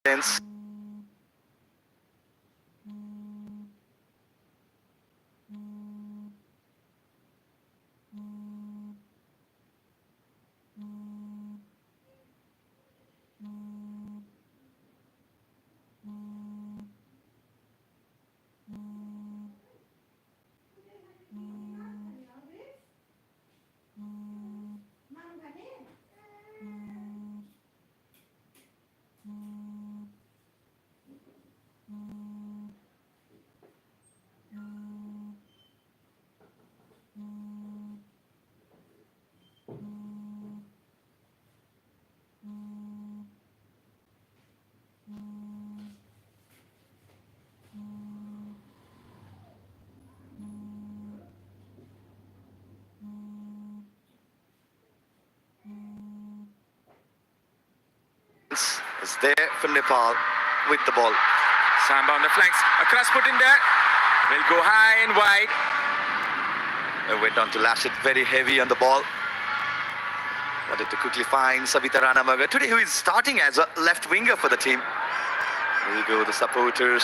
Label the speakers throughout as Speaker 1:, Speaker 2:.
Speaker 1: confidence. Is there for Nepal with the ball.
Speaker 2: Samba on the flanks. A cross put in there. Will go high and wide.
Speaker 1: They went on to lash it very heavy on the ball. Wanted to quickly find Sabita Ranamagar today, who is starting as a left winger for the team. There you go, the supporters.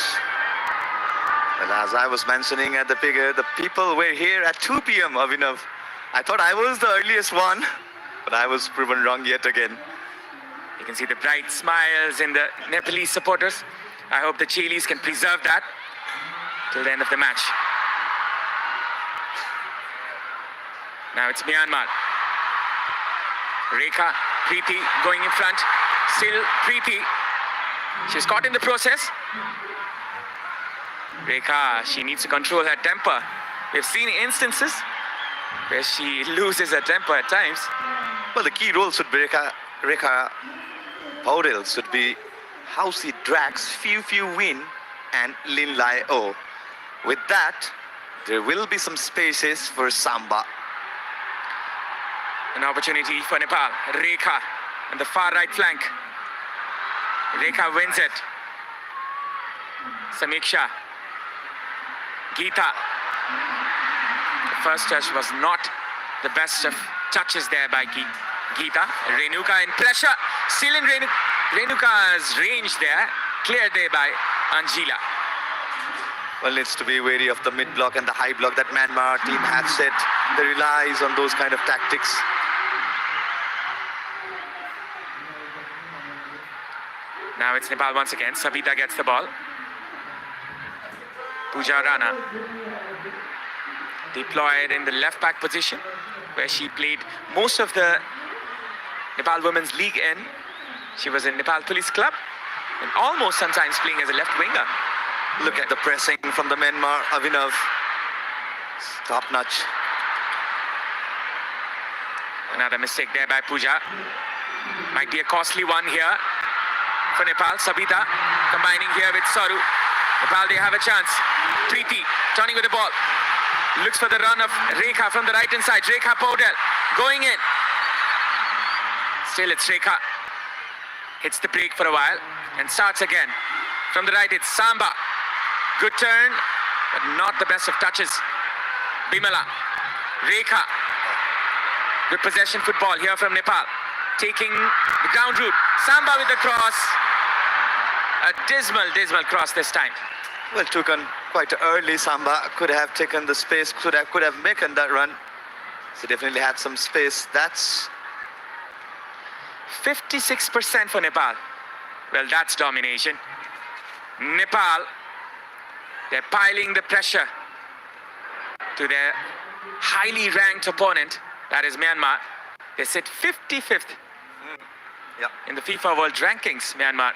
Speaker 1: Well, as I was mentioning at the figure, the people were here at 2 p.m. Abhinav. I thought I was the earliest one, but I was proven wrong yet again.
Speaker 2: You can see the bright smiles in the Nepalese supporters. I hope the Chilis can preserve that till the end of the match. Now it's Myanmar. Rekha, Preeti going in front. Still Preeti. She's caught in the process. Rekha, she needs to control her temper. We've seen instances where she loses her temper at times.
Speaker 1: Well, the key role should be Rekha Paudel should be how she drags few win and Lin Lai O. With that, there will be some spaces for Samba.
Speaker 2: An opportunity for Nepal. Rekha on the far right flank. Rekha wins it. Samiksha. Geeta. The first touch was not the best of touches there by Geeta. Renuka in pressure. Still in Renuka's range there. Cleared there by Anjila.
Speaker 1: Well, needs to be wary of the mid block and the high block that Myanmar team has set. They relies on those kind of tactics.
Speaker 2: Now it's Nepal once again. Sabita gets the ball. Pooja Rana deployed in the left back position, where she played most of the Nepal Women's League in. She was in Nepal Police Club and almost sometimes playing as a left winger.
Speaker 1: Look at the pressing from the Myanmar, Abhinav. Top notch.
Speaker 2: Another mistake there by Pooja. Might be a costly one here for Nepal. Sabita combining here with Saru. Nepal, they have a chance. Preeti turning with the ball. Looks for the run of Rekha from the right hand side. Rekha Paudel going in. Still it's Rekha. Hits the break for a while and starts again. From the right it's Samba. Good turn, but not the best of touches. Bimala. Rekha. Good possession football here from Nepal. Taking the ground route. Samba with the cross. A dismal cross this time.
Speaker 1: Well, took on quite early. Samba could have taken the space, could have made that run. So definitely had some space. That's
Speaker 2: 56% for Nepal. Well, that's domination. Nepal, they're piling the pressure to their highly ranked opponent, that is Myanmar. They sit 55th in the FIFA World Rankings, Myanmar.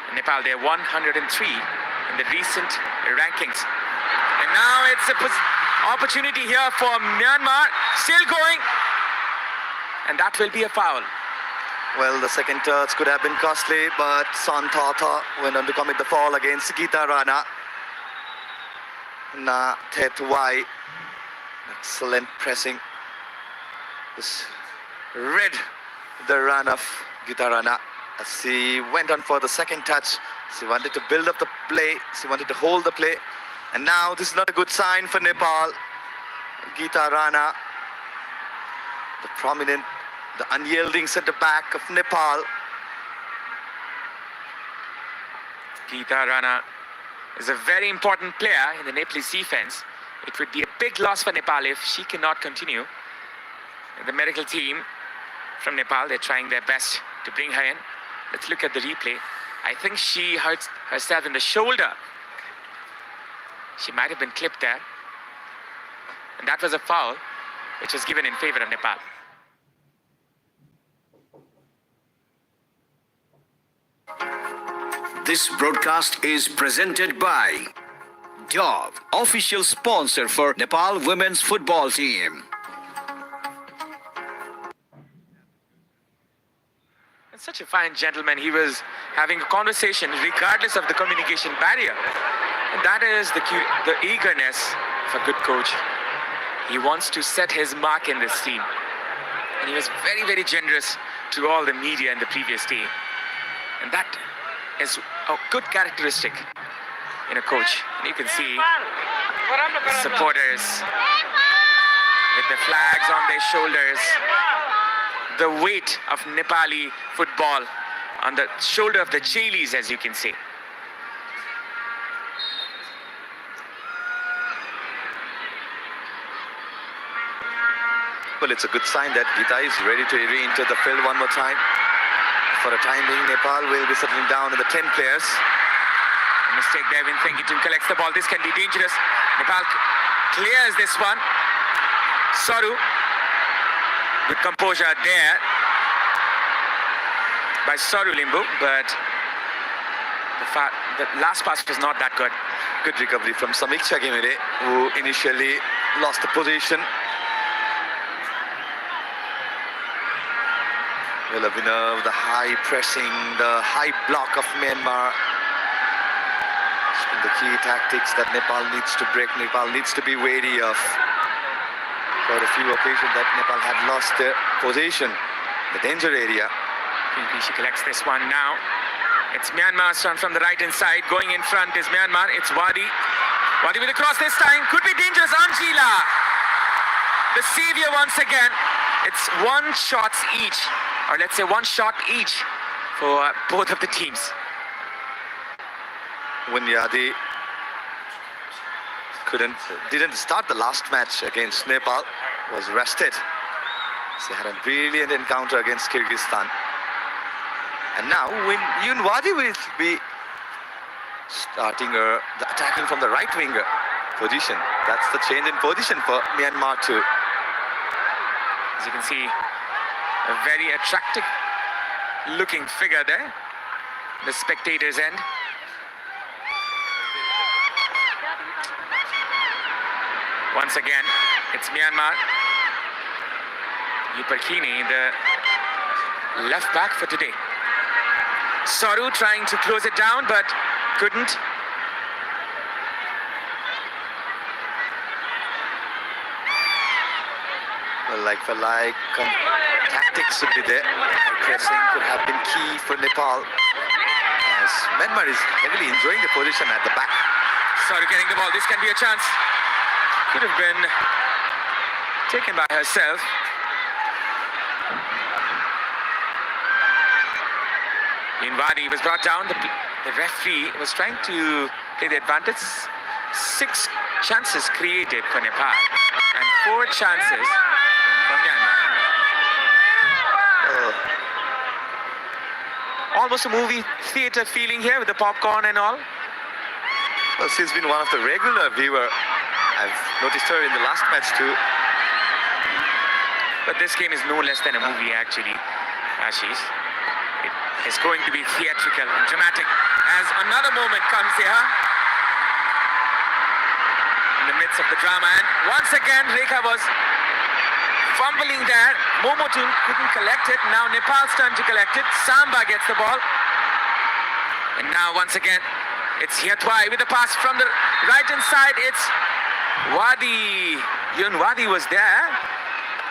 Speaker 2: And Nepal, they're 103 in the recent rankings. And now it's an opportunity here for Myanmar, still going. And that will be a foul.
Speaker 1: Well, the second touch could have been costly, but Santata went on to commit the foul against Geeta Rana. Na Tetwai. Excellent pressing. Just read the run of Geeta Rana as she went on for the second touch. She wanted to build up the play. She wanted to hold the play. And now this is not a good sign for Nepal. Geeta Rana, the prominent, the unyielding centre back of Nepal.
Speaker 2: Geeta Rana is a very important player in the Nepalese defense. It would be a big loss for Nepal if she cannot continue. The medical team from Nepal, they're trying their best to bring her in. Let's look at the replay. I think she hurt herself in the shoulder. She might have been clipped there. And that was a foul, which was given in favor of Nepal.
Speaker 3: This broadcast is presented by Dove, official sponsor for Nepal women's football team.
Speaker 2: And such a fine gentleman. He was having a conversation regardless of the communication barrier. And that is the eagerness of a good coach. He wants to set his mark in this team. And he was very, very generous to all the media in the previous day. And that is a good characteristic in a coach. And you can see supporters with the flags on their shoulders. The weight of Nepali football on the shoulder of the Chailis, as you can see.
Speaker 1: Well, it's a good sign that Geeta is ready to re-enter the field one more time. For a time being, Nepal will be settling down in the 10 players.
Speaker 2: A mistake there when Thengitun collects the ball. This can be dangerous. Nepal clears this one. Saru, good composure there by Saru Limbu, but the last pass was not that good.
Speaker 1: Good recovery from Samiksha Gemire, who initially lost the position. Well, Abhinav, the high pressing, the high block of Myanmar. The key tactics that Nepal needs to break, Nepal needs to be wary of. Quite a few occasions that Nepal had lost their position, the danger area.
Speaker 2: She collects this one now. It's Myanmar's turn from the right hand side. Going in front is Myanmar. It's Wadi. Wadi with a cross this time. Could be dangerous. Anjila, the savior once again. It's one shots each. Or let's say one shot each for both of the teams.
Speaker 1: Vianet didn't start the last match against Nepal, was rested. She had a brilliant encounter against Kyrgyzstan. And now Vianet will be starting attacking from the right winger position. That's the change in position for Myanmar too.
Speaker 2: As you can see, a very attractive looking figure there. The spectators' end. Once again, it's Myanmar. Yuparkini, the left back for today. Saru trying to close it down, but couldn't.
Speaker 1: Well, like for like, tactics should be there. Pressing could have been key for Nepal, as Myanmar is heavily enjoying the position at the back.
Speaker 2: Saru getting the ball. This can be a chance. Could have been taken by herself. Wadi was brought down. The referee was trying to play the advantage. 6 chances created for Nepal and 4 chances for Myanmar. Almost a movie theater feeling here with the popcorn and all.
Speaker 1: Well, she's been one of the regular viewer. I've noticed her in the last match too.
Speaker 2: But this game is no less than a movie actually, Ashish. It is going to be theatrical and dramatic as another moment comes here in the midst of the drama. And once again, Rekha was fumbling there. Momotun couldn't collect it. Now Nepal's turn to collect it. Samba gets the ball. And now once again, it's Hiatwai with the pass from the right-hand side. It's Wadi. Wadi was there,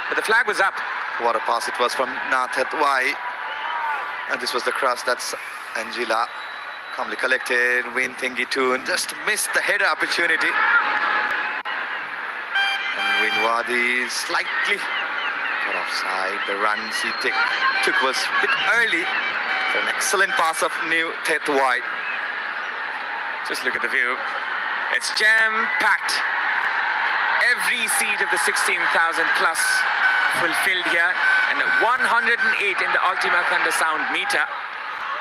Speaker 2: but the flag was up.
Speaker 1: What a pass it was from Nath Hiatwai. And this was the cross that's Angela calmly collected. Win Thengitun just missed the header opportunity. And Win Wadi slightly got offside. The run she took was a bit early. For an excellent pass of New Hiatwai.
Speaker 2: Just look at the view. It's jam-packed. Every seat of the 16,000 plus fulfilled here, and 108 in the Ultima Thunder sound meter,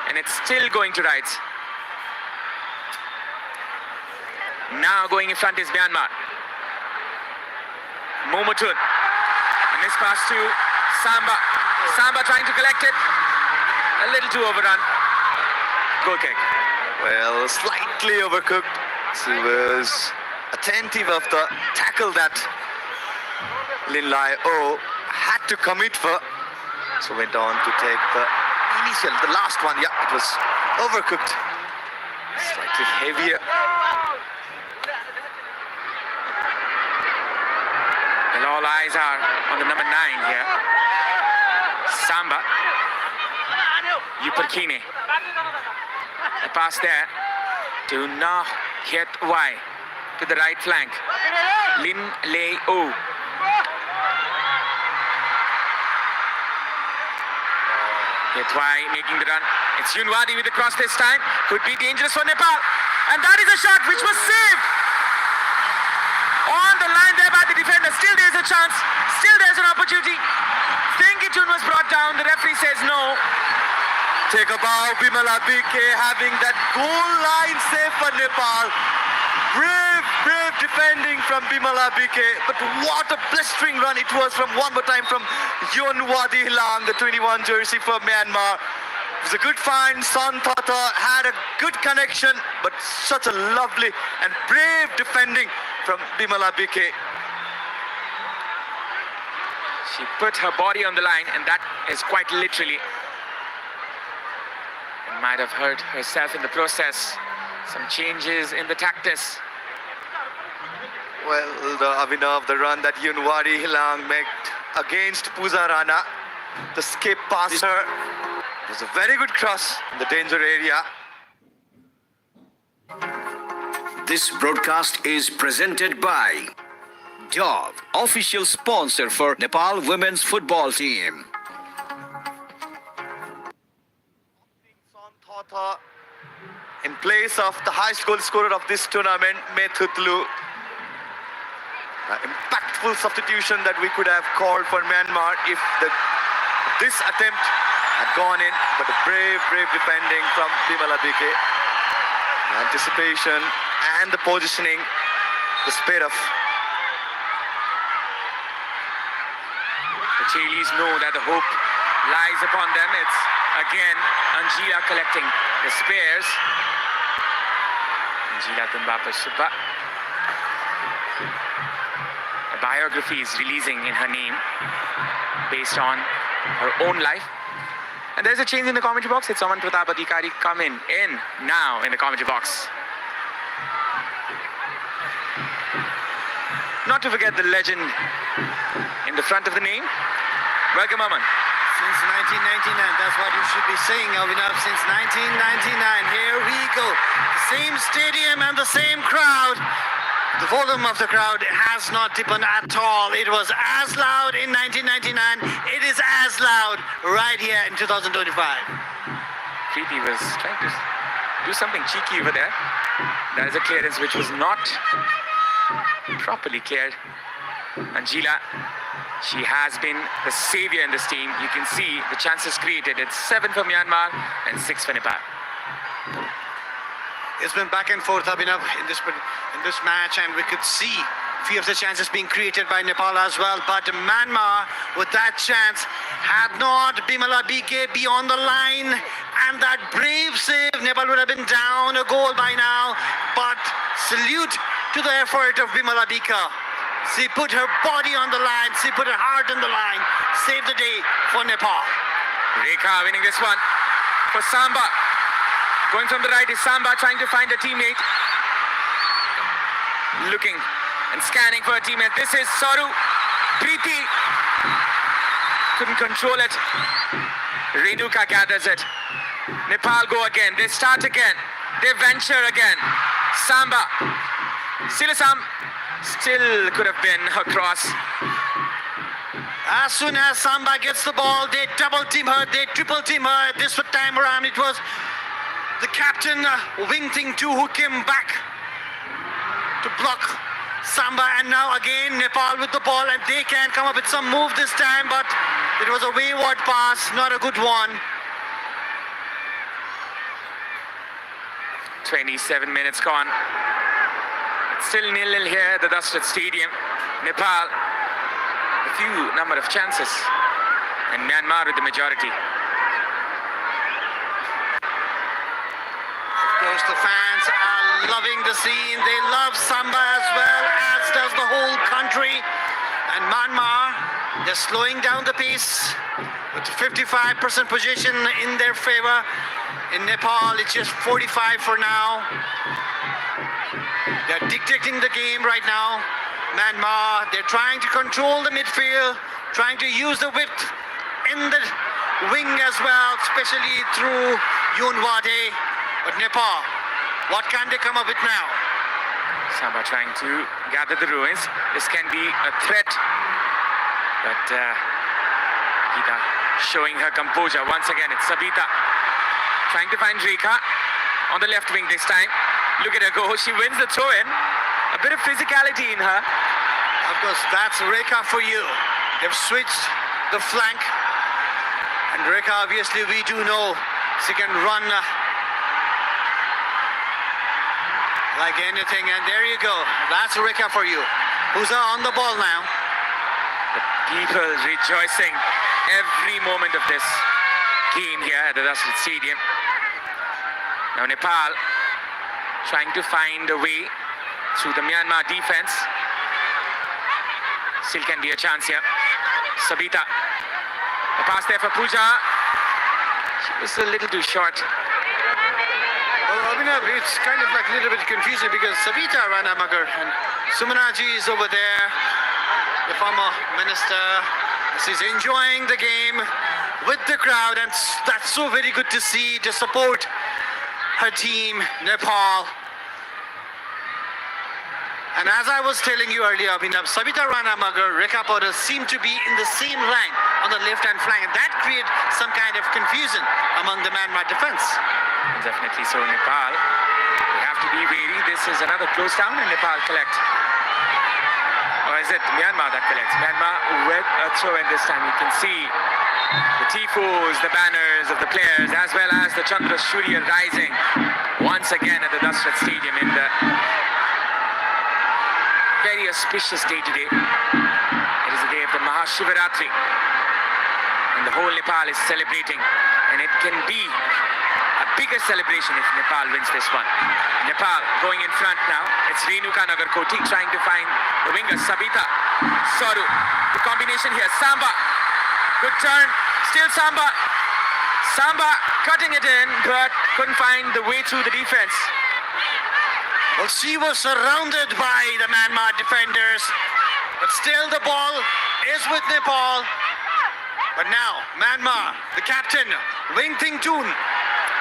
Speaker 2: and it's still going to rise. Now going in front is Myanmar. Momotun. And this pass to Samba. Samba trying to collect it. A little too overrun. Goal kick.
Speaker 1: Well, slightly overcooked. He was attentive of the tackle that Lin Lai O had to commit for. So went on to take the last one. Yeah, it was overcooked. Slightly heavier.
Speaker 2: Well, all eyes are on the number 9 here. Samba. Yuperkine. A pass there to Na Hiet Wai to the right flank. Lin Lai O. Hiet Wai making the run. It's Yunwadi with the cross this time. Could be dangerous for Nepal. And that is a shot which was saved. On the line there by the defender. Still there's a chance. Still there's an opportunity. Tengitun was brought down. The referee says no.
Speaker 1: Take a bow, Bimala BK having that goal line save for Nepal. Brave defending from Bimala BK. But what a blistering run it was from one more time from Yonwadi Hilang, the 21 jersey for Myanmar. It was a good find. Son Thata had a good connection, but such a lovely and brave defending from Bimala BK.
Speaker 2: She put her body on the line, and that is quite literally. And might have hurt herself in the process. Some changes in the tactics.
Speaker 1: Well, the Avinav, the run that Yunwadi Hilang made against Puzarana, the skip passer, it was a very good cross in the danger area.
Speaker 3: This broadcast is presented by Dove, official sponsor for Nepal women's football team.
Speaker 1: Son Thata in place of the highest goal scorer of this tournament, Methutlu. Impactful substitution that we could have called for Myanmar if this attempt had gone in, but a brave defending from Bimala BK. The anticipation and the positioning, the spirit of.
Speaker 2: The Chilis know that the hope lies upon them. It's again Angela collecting the spares. Angela Tumbapa Subba. A biography is releasing in her name based on her own life. And there's a change in the commentary box. It's Aman Pratap Adhikari coming in now in the commentary box. Not to forget the legend in the front of the name. Welcome, Aman.
Speaker 4: Since 1999, that's what you should be saying, Avinav. Since 1999, here we go. The same stadium and the same crowd. The volume of the crowd has not deepened at all. It was as loud in 1999. It is as loud right here in 2025.
Speaker 2: Preeti was trying to do something cheeky over there. That is a clearance which was not properly cleared. Angela, she has been the savior in this team. You can see the chances created. It's 7 for Myanmar and 6 for Nepal.
Speaker 4: It's been back and forth, Abhinav, in this match, and we could see a few of the chances being created by Nepal as well. But Myanmar, with that chance, had not Bimala BK be on the line, and that brave save, Nepal would have been down a goal by now. But salute to the effort of Bimala BK. She put her body on the line, she put her heart on the line, saved the day for Nepal.
Speaker 2: Rekha winning this one for Samba. Going from the right is Samba trying to find a teammate. Looking and scanning for a teammate. This is Saru. Preeti couldn't control it. Renuka gathers it. Nepal go again. They start again. They venture again. Samba. Silasam still could have been her cross.
Speaker 4: As soon as Samba gets the ball, they double team her, they triple team her. This time around it was the captain, Wing Ting Tu, who came back to block Samba, and now again Nepal with the ball, and they can come up with some move this time, but it was a wayward pass, not a good one.
Speaker 2: 27 minutes gone. It's still 0-0 here at the Dusted Stadium. Nepal, a few number of chances, and Myanmar with the majority.
Speaker 4: Of course, the fans are loving the scene. They love Samba as well, as does the whole country. And Myanmar, they're slowing down the pace with 55% position in their favor. In Nepal, it's just 45 for now. They're dictating the game right now. Myanmar, they're trying to control the midfield, trying to use the width in the wing as well, especially through Yunwade. But Nepal, what can they come up with now?
Speaker 2: Samba trying to gather the ruins. This can be a threat, but Gita showing her composure once again. It's Sabita trying to find Rekha on the left wing this time. Look at her go. She wins the throw-in. A bit of physicality in her.
Speaker 4: Of course, that's Rekha for you. They've switched the flank. And Rekha, obviously, we do know she can run like anything. And there you go. That's Rekha for you. Who's on the ball now?
Speaker 2: People rejoicing every moment of this game here at the Dusted Stadium. Now Nepal trying to find a way through the Myanmar defense. Still can be a chance here. Sabita. The pass there for Pooja. She was a little too short.
Speaker 4: Well, Abhinav, it's kind of like a little bit confusing because Sabita Ranamagar and Sumanaji is over there, the former minister. She's enjoying the game with the crowd, and that's so very good to see, to support her team, Nepal. And as I was telling you earlier, Abhinav, Sabita Ranamagar, Rekha Powder seem to be in the same line on the left-hand flank, and that created some kind of confusion among the Myanmar defense.
Speaker 2: Definitely so. Nepal, they have to be wary. This is another close down, and Nepal collect. Or is it Myanmar that collects? Myanmar with a throw-in this time. You can see the tifos, the banners of the players, as well as the Chandra Surya rising once again at the Dusrat Stadium in the very auspicious day today. It is the day of the Mahashivaratri, and the whole Nepal is celebrating, and it can be a bigger celebration if Nepal wins this one. Nepal going in front now. It's Renuka Nagarkoti trying to find the winger Sabita. Soru, the combination here. Samba, good turn. Still Samba. Samba cutting it in, but couldn't find the way through the defense.
Speaker 4: Well, she was surrounded by the Myanmar defenders, but still the ball is with Nepal. But now, Myanmar, the captain, Wing Ting Tun.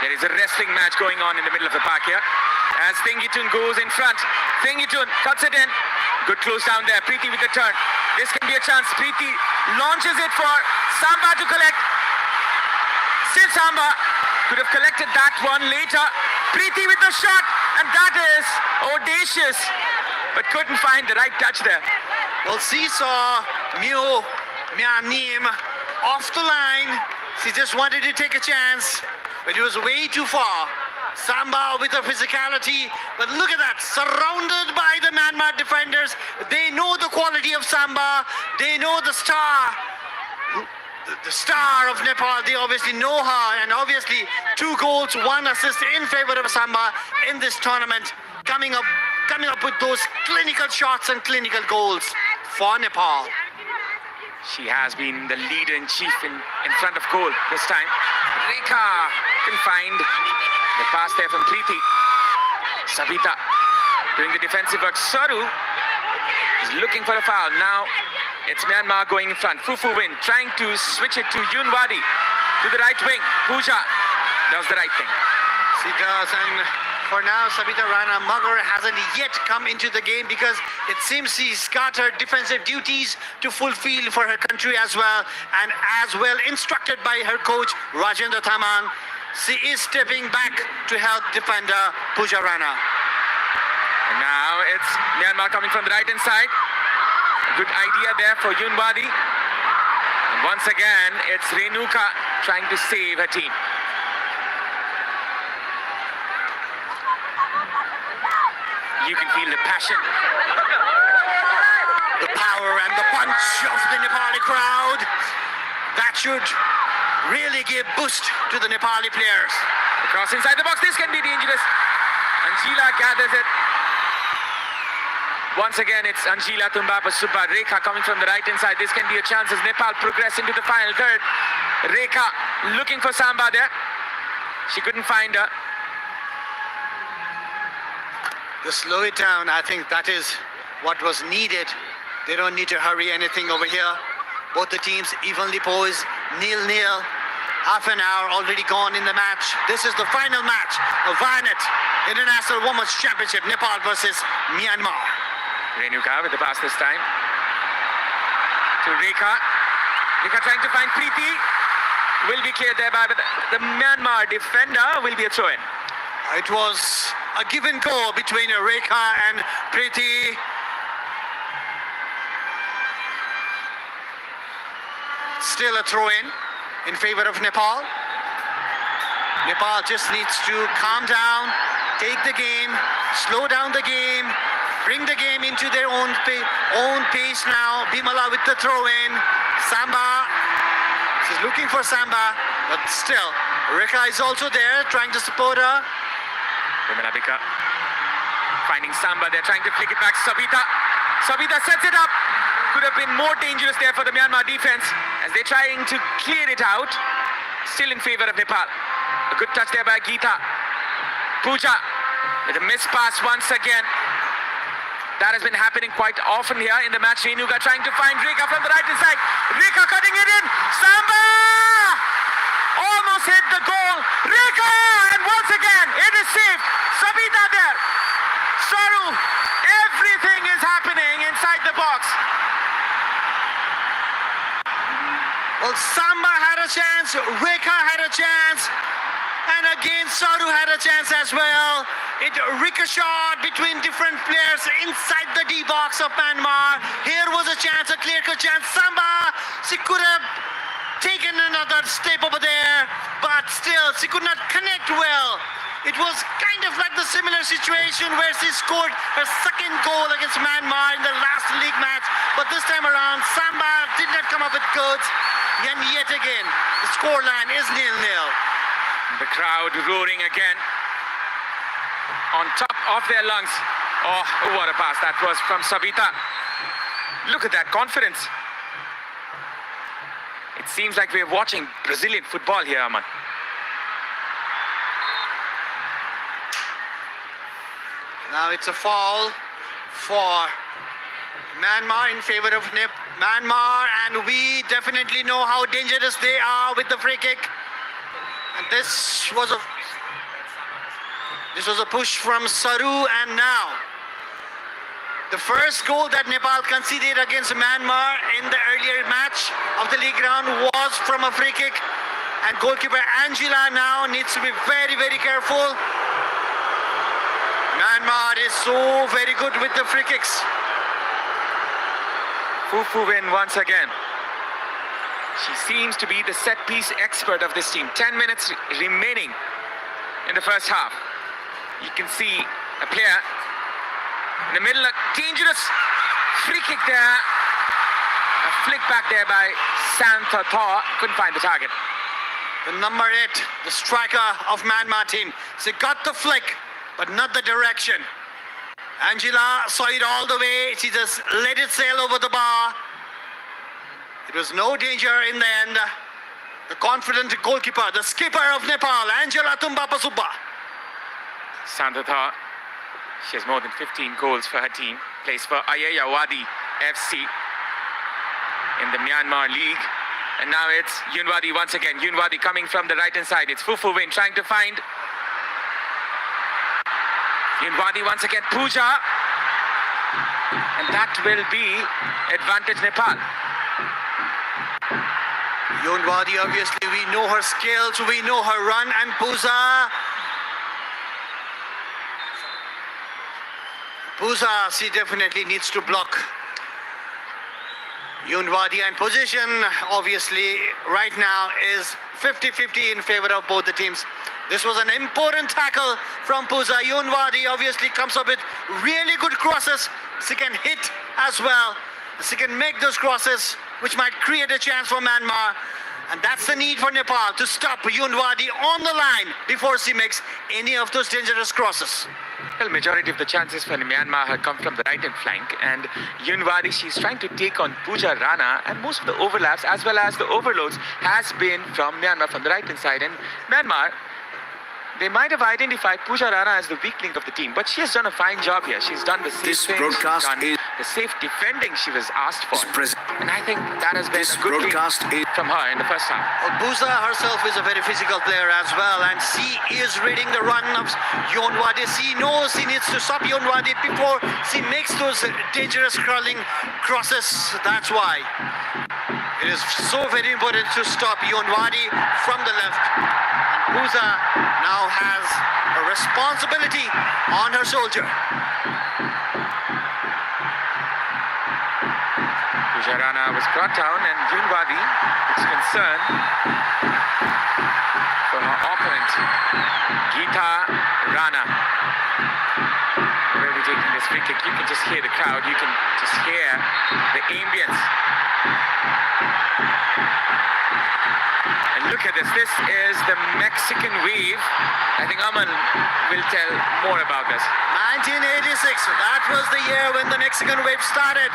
Speaker 2: There is a wrestling match going on in the middle of the park here. As Thingitun goes in front. Thingitun cuts it in. Good close down there. Preeti with the turn. This can be a chance. Preeti launches it for Samba to collect. Still Samba could have collected that one later. Preeti with the shot, and that is audacious, but couldn't find the right touch there.
Speaker 4: Well, Seesaw, Myanim off the line. She just wanted to take a chance, but it was way too far. Samba with the physicality, but look at that, surrounded by the Myanmar defenders. They know the quality of Samba. They know the star. The star of Nepal. They obviously know her, and obviously 2 goals, 1 assist in favor of Samba in this tournament, coming up with those clinical shots and clinical goals for Nepal.
Speaker 2: She has been the leader in chief in front of goal this time. Rekha can find the pass there from Preeti. Sabita doing the defensive work. Saru is looking for a foul. Now it's Myanmar going in front. Fufu Win trying to switch it to Yunwadi to the right wing. Pooja does the right thing.
Speaker 4: She does, and for now, Sabita Ranamagar hasn't yet come into the game because it seems she's got her defensive duties to fulfill for her country as well, and as well instructed by her coach Rajendra Thaman. She is stepping back to help defender Pooja Rana.
Speaker 2: And now it's Myanmar coming from the right hand side. A good idea there for Yunwadi. And once again, it's Renuka trying to save her team. You can feel the passion.
Speaker 4: The power and the punch of the Nepali crowd. That should really give boost to the Nepali players.
Speaker 2: The cross inside the box. This can be dangerous. Anjila gathers it. Once again, it's Anjila Tumbapa Subba. Rekha coming from the right hand side. This can be a chance as Nepal progress into the final third. Rekha looking for Samba there. She couldn't find her.
Speaker 4: To slow it down, I think that is what was needed. They don't need to hurry anything over here. Both the teams evenly poised, 0-0. Half an hour already gone in the match. This is the final match of Vianet International Women's Championship, Nepal versus Myanmar.
Speaker 2: Renuka with the pass this time. To Rekha. Rekha trying to find Preeti. Will be cleared there by the Myanmar defender. Will be a throw-in.
Speaker 4: It was a give and go between Rekha and Preeti. Still a throw-in favor of Nepal. Nepal just needs to calm down, take the game, slow down the game, bring the game into their own pace now. Bimala with the throw-in. Samba. She's looking for Samba, but still, Rekha is also there, trying to support her.
Speaker 2: Vimalabika finding Samba. They're trying to flick it back. Sabita sets it up. Could have been more dangerous there for the Myanmar defense as they're trying to clear it out. Still in favor of Nepal. A good touch there by Geeta. Pooja with a missed pass once again. That has been happening quite often here in the match. Renuka trying to find Rekha from the right hand side. Rekha cutting it in. Samba! Almost hit the goal. Rekha! And once again, it is saved. Sabita there. Saru. Everything is happening inside the box.
Speaker 4: Well, Samba had a chance, Rekha had a chance, and again Saru had a chance as well. It ricocheted between different players inside the D box of Myanmar. Here was a chance, a clear-cut chance. Samba, she could have taken another step over there, but still she could not connect well. It was kind of like the similar situation where she scored her second goal against Myanmar in the last league match, but this time around Samba did not come up with goods. And yet again, the scoreline is 0-0.
Speaker 2: The crowd roaring again on top of their lungs. Oh, what a pass that was from Sabita. Look at that confidence. It seems like we're watching Brazilian football here, Aman.
Speaker 4: Now it's a foul for Myanmar in favor of Myanmar, and we definitely know how dangerous they are with the free kick. And this was a push from Saru, and now the first goal that Nepal conceded against Myanmar in the earlier match of the league round was from a free kick, and goalkeeper Angela now needs to be very, very careful. Myanmar is so very good with the free kicks.
Speaker 2: Fufu win once again. She seems to be the set-piece expert of this team. 10 minutes remaining in the first half. You can see a player in the middle, a dangerous free kick there. A flick back there by Santha Thaw. Couldn't find the target.
Speaker 4: The number 8, the striker of Myanmar team. She got the flick, but not the direction. Angela saw it all the way. She just let it sail over the bar. It was no danger in the end. The confident goalkeeper, the skipper of Nepal, Angela Tumbapa Subba.
Speaker 2: Santha Thaw. She has more than 15 goals for her team. Plays for Ayeyawadi FC in the Myanmar League. And now it's Yunwadi once again. Yunwadi coming from the right hand side. It's Fufu Win trying to find Yunwadi once again. Pooja. And that will be advantage Nepal.
Speaker 4: Yunwadi, obviously, we know her skills, we know her run, and Pooja, she definitely needs to block Yunwadi, and position, obviously, right now is 50-50 in favor of both the teams. This was an important tackle from Pooja. Yunwadi obviously comes up with really good crosses. She can hit as well. She can make those crosses, which might create a chance for Myanmar. And that's the need for Nepal, to stop Yunwadi on the line before she makes any of those dangerous crosses.
Speaker 2: Well, majority of the chances for Myanmar have come from the right-hand flank, and Yunwadi, she's trying to take on Pooja Rana, and most of the overlaps as well as the overloads has been from Myanmar from the right-hand side. And Myanmar, they might have identified Pooja Rana as the weak link of the team, but she has done a fine job here. She's done the safe
Speaker 3: This
Speaker 2: things,
Speaker 3: broadcast
Speaker 2: she's done
Speaker 3: is-
Speaker 2: the safe defending she was asked for.
Speaker 3: Pres-
Speaker 2: And I think that has been
Speaker 3: This
Speaker 2: a good game
Speaker 3: broadcast is-
Speaker 2: from her in the first half.
Speaker 4: Pooja herself is a very physical player as well, and she is reading the run of Yunwadi. She knows she needs to stop Yunwadi before she makes those dangerous curling crosses. That's why it is so very important to stop Yunwadi from the left. And Pooja now has a responsibility on her shoulder.
Speaker 2: Pooja Rana was brought down, and Yunwadi is concerned for her opponent, Geeta Rana. Will be taking this free kick. You can just hear the crowd. You can just hear the ambience. And look at this. This is the Mexican wave. I think Aman will tell more about this.
Speaker 4: 1986, that was the year when the Mexican wave started.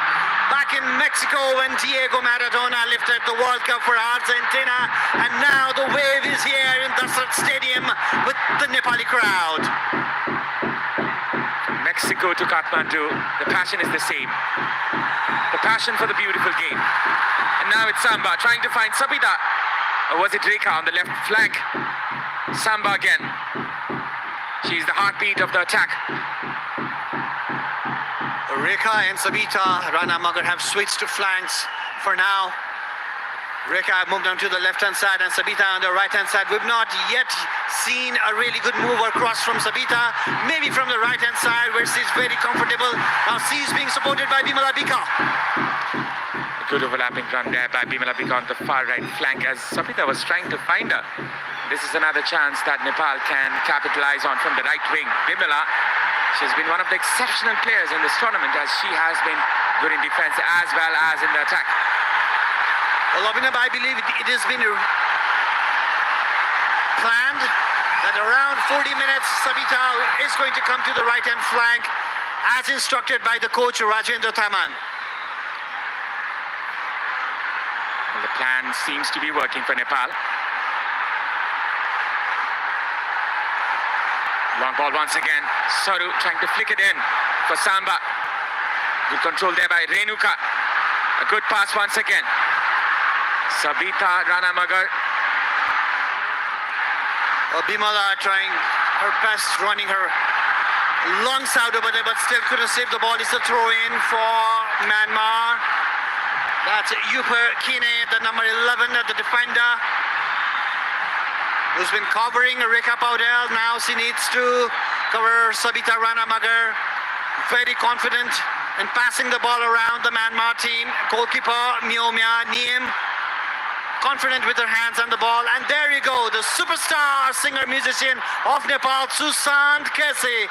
Speaker 4: Back in Mexico when Diego Maradona lifted the World Cup for Argentina. And now the wave is here in Dasrat Stadium with the Nepali crowd.
Speaker 2: From Mexico to Kathmandu, the passion is the same. The passion for the beautiful game. And now it's Samba trying to find Sabita. Or was it Rekha on the left flank? Samba again. She's the heartbeat of the attack.
Speaker 4: Rekha and Sabita Rana Magar have switched to flanks for now. Rekha have moved on to the left-hand side and Sabita on the right-hand side. We've not yet seen a really good move or cross from Sabita. Maybe from the right-hand side where she's very comfortable. Now she's being supported by Bimala Bika.
Speaker 2: Good overlapping run there by Bimala Bika on the far right flank as Sabita was trying to find her. This is another chance that Nepal can capitalize on from the right wing. Bimala, she's been one of the exceptional players in this tournament as she has been good in defense as well as in the attack.
Speaker 4: Well, Abhinav, I believe it has been planned that around 40 minutes Sabita is going to come to the right-hand flank as instructed by the coach Rajendra Thaman.
Speaker 2: Well, the plan seems to be working for Nepal. Long ball once again. Saru trying to flick it in for Samba. Good control there by Renuka. A good pass once again. Sabita Rana Magar.
Speaker 4: Bimala trying her best, running her lungs out over there, but still couldn't save the ball. It's a throw-in for Myanmar. That's Yuper Kine, the number 11, the defender, who's been covering Rekha Paudel. Now she needs to cover Sabita Rana Magar. Very confident in passing the ball around the Myanmar team. Goalkeeper Miomya Niem, confident with her hands on the ball. And there you go, the superstar singer-musician of Nepal, Susant Kesi.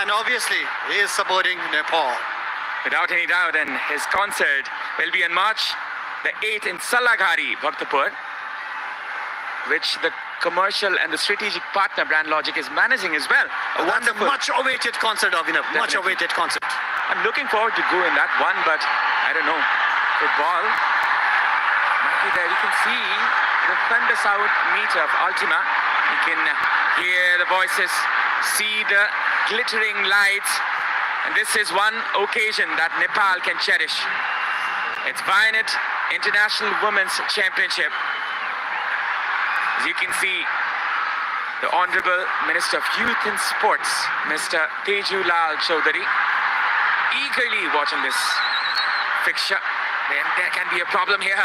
Speaker 4: And obviously, he is supporting Nepal.
Speaker 2: Without any doubt, and his concert will be on March the 8th in Salaghari, Bhaktapur, which the commercial and the strategic partner Brand Logic is managing as well. A
Speaker 4: That's a
Speaker 2: wonderful,
Speaker 4: much-awaited concert, Abhinav.
Speaker 2: Definitely.
Speaker 4: Much-awaited concert.
Speaker 2: I'm looking forward to go in that one, but I don't know. Football might be there. You can see the thunder sound meter of Ultima. You can hear the voices, see the glittering lights. And this is one occasion that Nepal can cherish. It's Vianet International Women's Championship. As you can see, the Honorable Minister of Youth and Sports, Mr. Teju Lal Chaudhary, eagerly watching this fixture. Then there can be a problem here.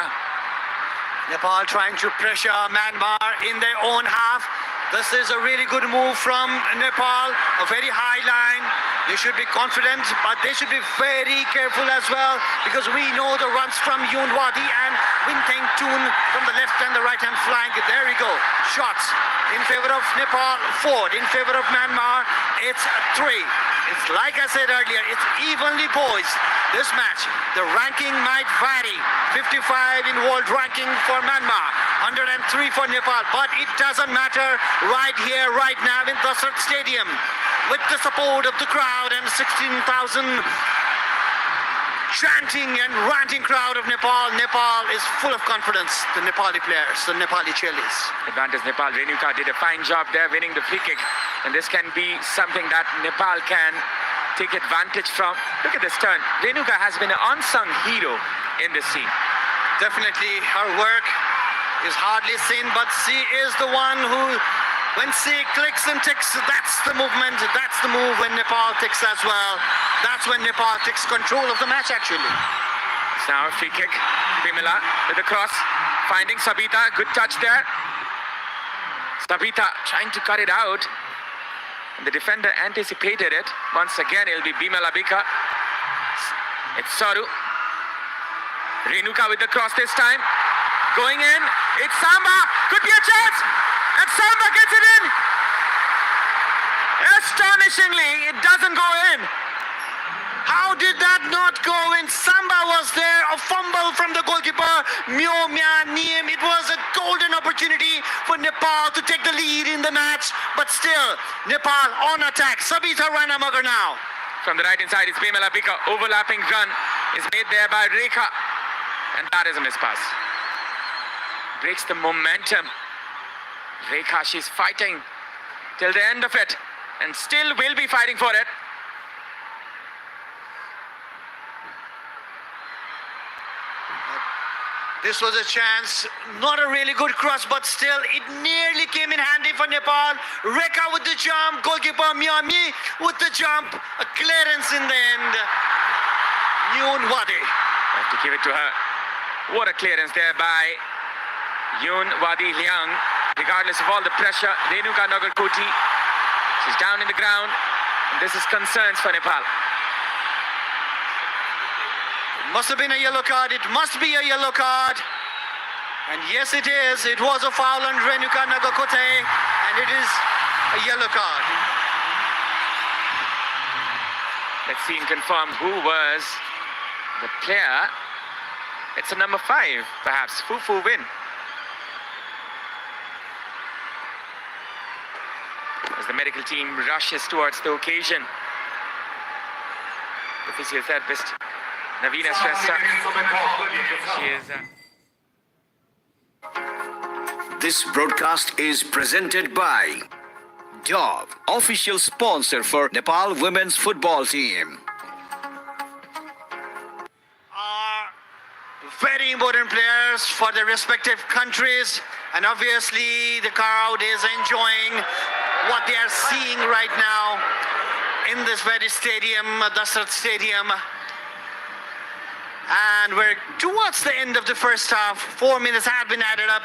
Speaker 4: Nepal trying to pressure Myanmar in their own half. This is a really good move from Nepal, a very high line. They should be confident, but they should be very careful as well, because we know the runs from Yunwadi and Winteng Tun from the left and the right hand flank. There we go. Shots in favor of Nepal, 4 in favor of Myanmar. It's 3. It's like I said earlier, it's evenly poised. This match, the ranking might vary. 55 in world ranking for Myanmar, 103 for Nepal, but it doesn't matter right here, right now in Dasrat Stadium. With the support of the crowd and 16,000 chanting and ranting crowd of Nepal, Nepal is full of confidence. The Nepali players, the Nepali cheerleaders.
Speaker 2: Advantage Nepal. Renuka did a fine job there winning the free kick. And this can be something that Nepal can take advantage from. Look at this turn. Renuka has been an unsung hero in this scene.
Speaker 4: Definitely her work is hardly seen, but she is the one who, when she clicks and ticks, that's the movement, that's the move when Nepal ticks as well. That's when Nepal takes control of the match actually.
Speaker 2: It's now a free kick. Bimala with the cross, finding Sabita. Good touch there. Sabita trying to cut it out. And the defender anticipated it. Once again, it'll be Bimala Bika. It's Saru. Renuka with the cross this time. Going in. It's Samba. Could be a chance. And Samba gets it in. Astonishingly, it doesn't go in.
Speaker 4: How did that not go in? Samba was there, a fumble from the goalkeeper, Myo Myan Niem. It was a golden opportunity for Nepal to take the lead in the match, but still, Nepal on attack. Sabita Ranamagar now.
Speaker 2: From the right hand side, it's Bimala Bika. Overlapping run is made there by Rekha. And that is a mispass. Breaks the momentum. Rekha, she's fighting till the end of it, and still will be fighting for it.
Speaker 4: This was a chance, not a really good cross, but still it nearly came in handy for Nepal. Rekha with the jump, goalkeeper Miyami with the jump, a clearance in the end. Yoon Wadi.
Speaker 2: Have to give it to her. What a clearance there by Yoon Wadi Liang. Regardless of all the pressure, Renuka Nagarkoti, she's down in the ground, and this is concerns for Nepal.
Speaker 4: Must have been a yellow card. It must be a yellow card. And yes, it is. It was a foul on Renuka Nagarkote, and it is a yellow card.
Speaker 2: Let's see and confirm who was the player. It's a number 5, perhaps. Fufu Win. As the medical team rushes towards the occasion. The physiotherapist, Navina Shrestha. She is...
Speaker 3: This broadcast is presented by Dove, official sponsor for Nepal women's football team.
Speaker 4: Are very important players for their respective countries, and obviously the crowd is enjoying what they are seeing right now in this very stadium, Dasrat Stadium. And we're towards the end of the first half. 4 minutes have been added up.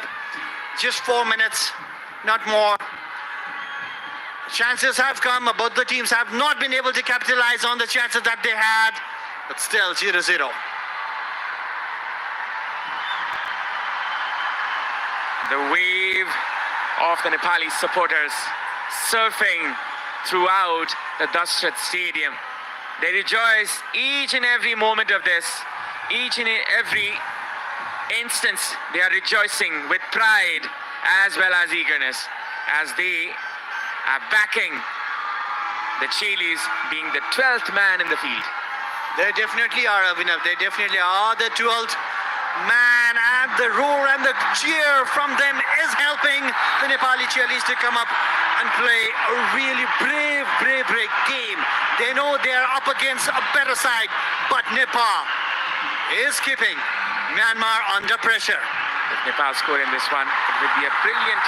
Speaker 4: Just 4 minutes, not more. Chances have come. Both the teams have not been able to capitalize on the chances that they had, but still 0-0.
Speaker 2: The wave of the Nepali supporters surfing throughout the Dasrat Stadium. They rejoice each and every moment of this. Each and every instance, they are rejoicing with pride as well as eagerness as they are backing the Chilis, being the 12th man in the field.
Speaker 4: They definitely are, Abhinav. They definitely are the 12th man, and the roar and the cheer from them is helping the Nepali cheerleaders to come up and play a really brave game. They know they are up against a better side, but Nepal is keeping Myanmar under pressure.
Speaker 2: If Nepal score in this one, it would be a brilliant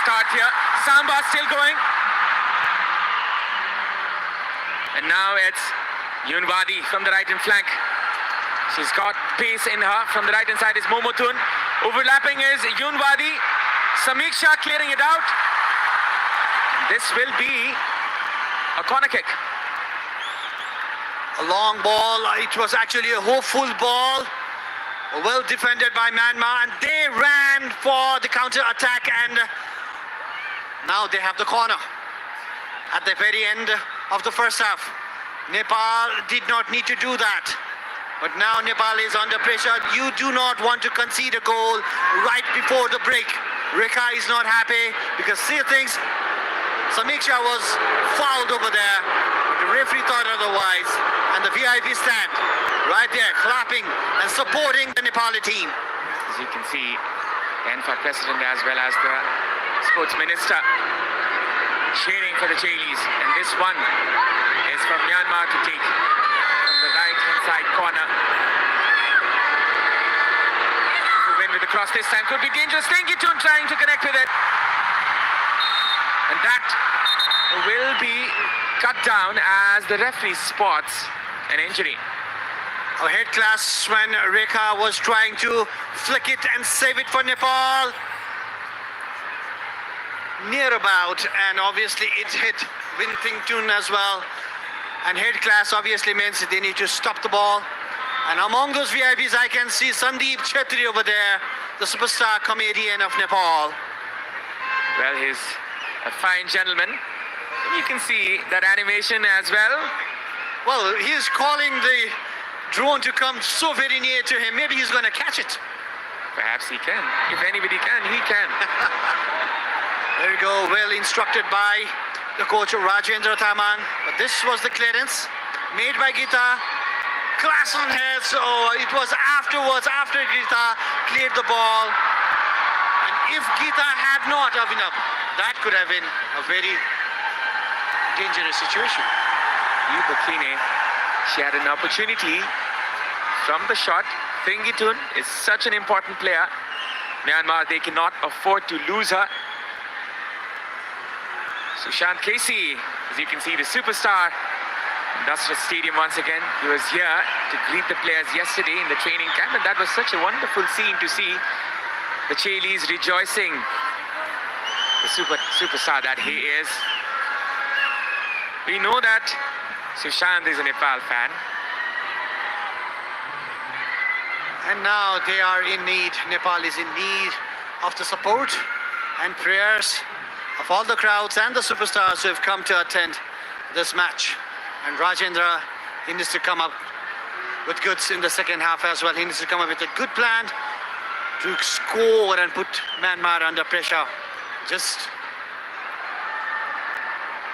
Speaker 2: start here. Samba still going. And now it's Yunwadi from the right hand flank. She's got pace in her. From the right hand side is Momotun. Overlapping is Yunwadi. Samiksha clearing it out. This will be a corner kick.
Speaker 4: A long ball. It was actually a hopeful ball. Well defended by Myanmar, and they ran for the counter attack, and now they have the corner at the very end of the first half. Nepal did not need to do that, but now Nepal is under pressure. You do not want to concede a goal right before the break. Rekha is not happy because she thinks Samiksha was fouled over there, but the referee thought otherwise, and the VIP stand right there clapping and supporting the Nepali team.
Speaker 2: As you can see, the NFA president as well as the sports minister cheering for the Chailis, and this one is from Myanmar to take from the right-hand side corner. To win with the cross this time could be dangerous. Tengitun trying to connect with it, and that will be cut down as the referee spots an injury.
Speaker 4: A head class when Rekha was trying to flick it and save it for Nepal. Near about, and obviously it hit Wintington as well. And head class obviously means they need to stop the ball. And among those VIPs, I can see Sandeep Chetri over there, the superstar comedian of Nepal.
Speaker 2: Well, he's a fine gentleman. You can see that animation as well.
Speaker 4: Well, he is calling the drone to come so very near to him. Maybe he's going to catch it.
Speaker 2: Perhaps he can. If anybody can, he can.
Speaker 4: There you go, well instructed by the coach Rajendra Tamang. But this was the clearance made by Gita. Class on head, so it was afterwards, after Gita cleared the ball. And if Gita had not, Abhinav, that could have been a very dangerous situation.
Speaker 2: Yubakine, she had an opportunity from the shot. Thingitun is such an important player. Myanmar, they cannot afford to lose her. Sushant Casey, as you can see, the superstar, Industrial Stadium once again. He was here to greet the players yesterday in the training camp, and that was such a wonderful scene to see the Chailis rejoicing. The superstar that he is. We know that Sushant is a Nepal fan.
Speaker 4: And now they are in need. Nepal is in need of the support and prayers of all the crowds and the superstars who have come to attend this match. And Rajendra, he needs to come up with goods in the second half as well. He needs to come up with a good plan to score and put Myanmar under pressure.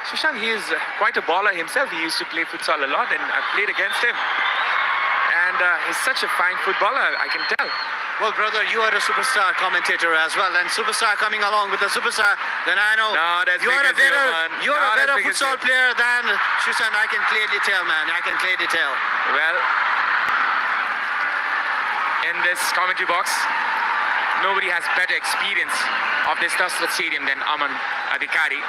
Speaker 2: Sushant, he is quite a baller himself. He used to play futsal a lot, and I've played against him. And he's such a fine footballer, I can tell.
Speaker 4: Well, brother, you are a superstar commentator as well, and superstar coming along with the superstar. Then I know you are a better futsal player than Sushant. I can clearly tell, man. I can clearly tell.
Speaker 2: Well, in this commentary box, nobody has better experience of this Dasrat Stadium than Aman Adhikari.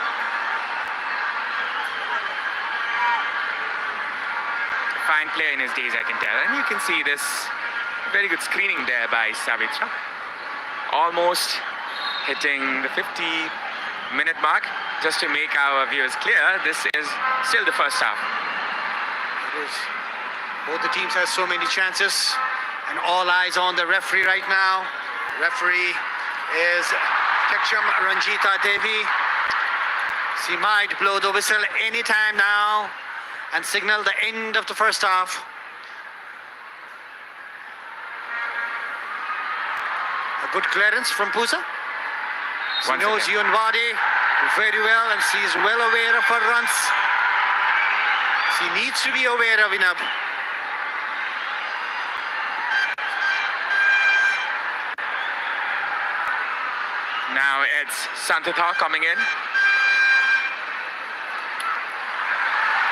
Speaker 2: Fine player in his days, I can tell. And you can see this very good screening there by Savitra. Almost hitting the 50-minute mark. Just to make our viewers clear, this is still the first half.
Speaker 4: It is. Both the teams have so many chances, and all eyes on the referee right now. Referee is Teksham Ranjita Devi. She might blow the whistle anytime now and signal the end of the first half. A good clearance from Pusa. She knows Yunwadi very well, and she is well aware of her runs. She needs to be aware of enough.
Speaker 2: Now it's Santitha coming in.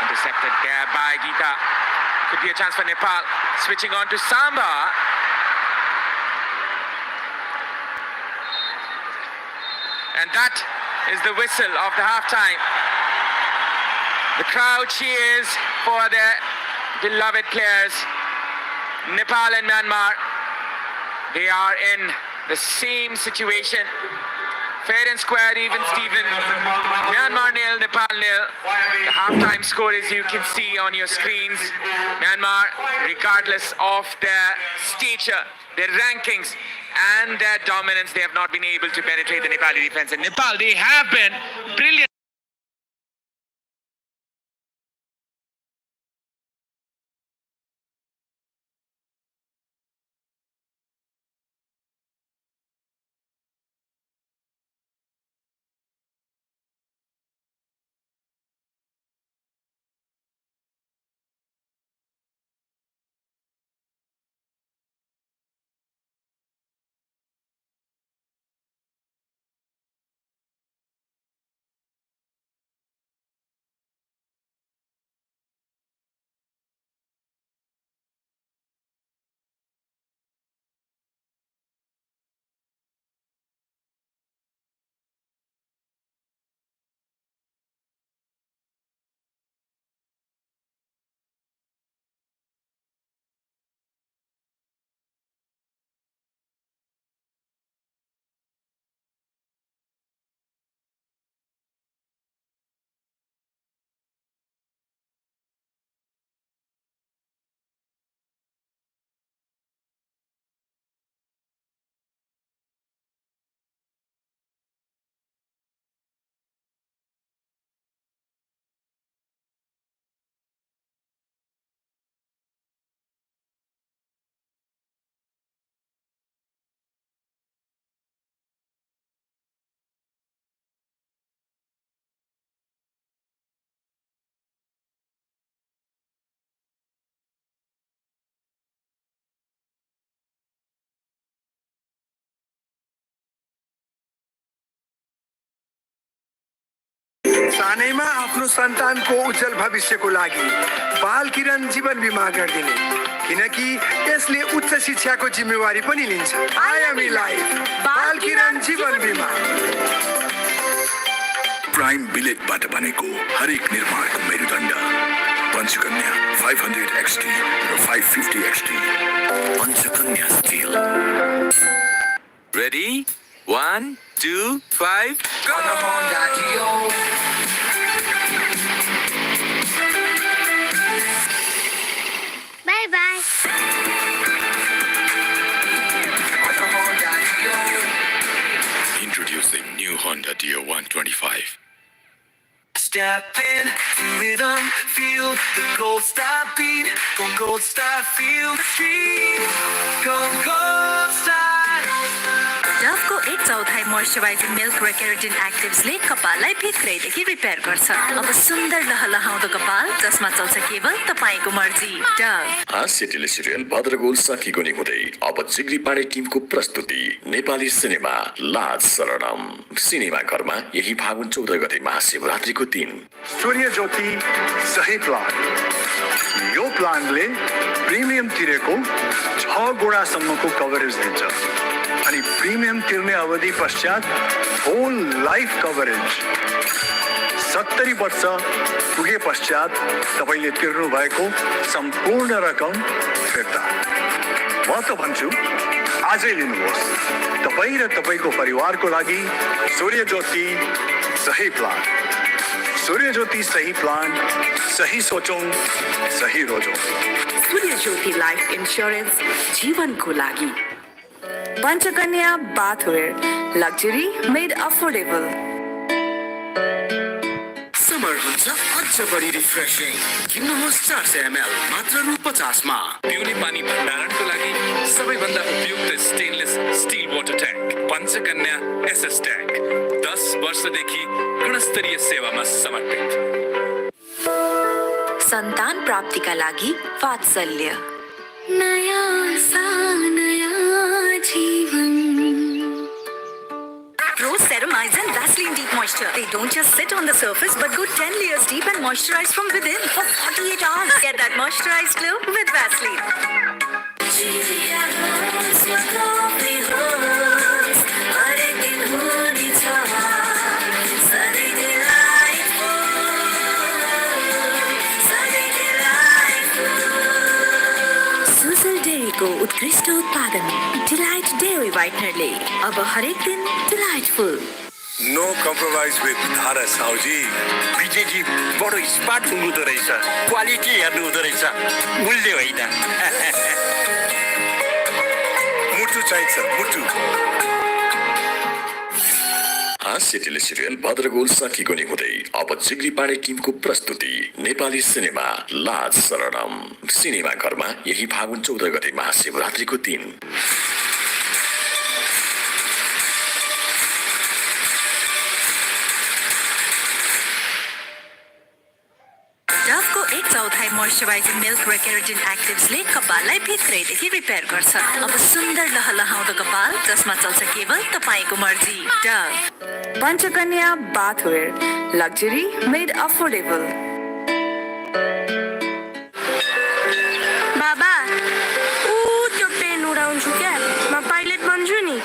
Speaker 2: Intercepted there by Gita. Could be a chance for Nepal. Switching on to Samba. And that is the whistle of the halftime. The crowd cheers for their beloved players, Nepal and Myanmar. They are in The same situation. Fair and square, even Steven. Myanmar nil, Nepal nil. The halftime score, as you can see on your screens. Myanmar, regardless of their stature, their rankings, and their dominance, they have not been able to penetrate the Nepali defense. And Nepal, they have been brilliant.
Speaker 5: सानैमा आफ्नो सन्तानको उज्जवल भविष्यको लागि बाल किरण जीवन बीमा गरिदिने किनकि यसले उच्च शिक्षाको जिम्मेवारी पनि लिन्छ आयामी लाइफ बाल किरण जीवन बीमा
Speaker 6: प्राइम बिलेटबाट बनेको हरेक निर्माणको मेरुदण्ड पञ्चकन्या 500 XT र 550 XT Panchakanya steel
Speaker 7: Ready? 1, 2, 5, go!
Speaker 8: Bye bye.
Speaker 6: Introducing new Honda Dio 125.
Speaker 7: Step in, rhythm, feel the gold star beat. Go gold star, feel the street. Go gold star.
Speaker 9: Dove को 1/4 moisturising milk र keratin एक्टिभ्सले कपाललाई भित्रैदेखि repair गर्छ। अब सुन्दर लहलहाउँदो कपाल जसमा चल्छ केवल तपाईको मर्जी। डभ
Speaker 6: हास्य टेलिसिरियल भद्रगोल सकिएको नि हुँदै अब जिग्री पाडे टिमको प्रस्तुति नेपाली सिनेमा लाज शरणम सिनेमा घरमा यही फागुन 14 गते महाशिवरात्रिको दिन
Speaker 5: सूर्य ज्योति सही प्लान यो प्लानले प्रिमियम तिरेको 6 गुणासम्मको कभरेज दिन्छ अनि प्रिमियम तिर्ने अवधि पश्चात होल लाइफ कभरेज 70 वर्ष पुगे पश्चात तपाईले तिर्नु भएको सम्पूर्ण रकम फिर्ता म त भन्छु आजै लिनुहोस् तपाई र तपाईको परिवारको लागि सूर्य ज्योति सही प्लान सूर्य ज्योति सही प्लान सही सोचौं सही रोजौं
Speaker 9: सूर्य ज्योति लाइफ इन्स्योरेन्स जीवनको लागि Panchakanya bathware luxury made affordable
Speaker 3: समर हुन्छ अझ बढी रिफ्रेशिङ किन्नुहोस् 400 ml मात्र रु 50 मा
Speaker 7: पिउने पानी भण्डारणको लागि सबैभन्दा उपयुक्त stainless steel water tank Panchakanya SS tank 10 वर्षदेखि गुणस्तरीय सेवामा समर्पित
Speaker 9: सन्तान प्राप्तिका लागि वात्सल्य
Speaker 8: नयाँ सा नयाँ जीवन
Speaker 9: Pro Ceramides and Vaseline Deep Moisture. They don't just sit on the surface but go 10 layers deep and moisturize from within for 48 hours. Get that moisturized glow with Vaseline. उत्कृष्ट उत्पादन डिलाइट डेयरी व्हाइटनरले अब हरेक दिन delightful.
Speaker 5: No compromise with धारा साउजी।
Speaker 3: विजयजी बडो smart हुनुहुँदो रहेछ, quality हेर्नु हुँदो रहेछ, मूल्य होइन।
Speaker 5: मुटु चाहिन्छ मुटु।
Speaker 6: हास्य टेलिसिरियल भद्रगोल सकिएको नि हुँदै अब जिग्री पाडे टिमको प्रस्तुति नेपाली सिनेमा लाज शरणम। सिनेमा घरमा यही फागुन 14 गते महाशिवरात्रिको दिन।
Speaker 9: डभको 1/4 मोइस्चराइजिङ मिल्क र केराटिन एक्टिभ्सले कपाललाई भित्रैदेखि रिपेयर गर्छ। अब सुन्दर लहलहाउँदो कपाल जसमा चल्छ केवल तपाईको मर्जी। डभ
Speaker 10: Panchakanya bathware luxury made affordable.
Speaker 8: बाबा ऊ त्यो प्लेन उडाउँछु क्या, म पाइलट बन्छु नि।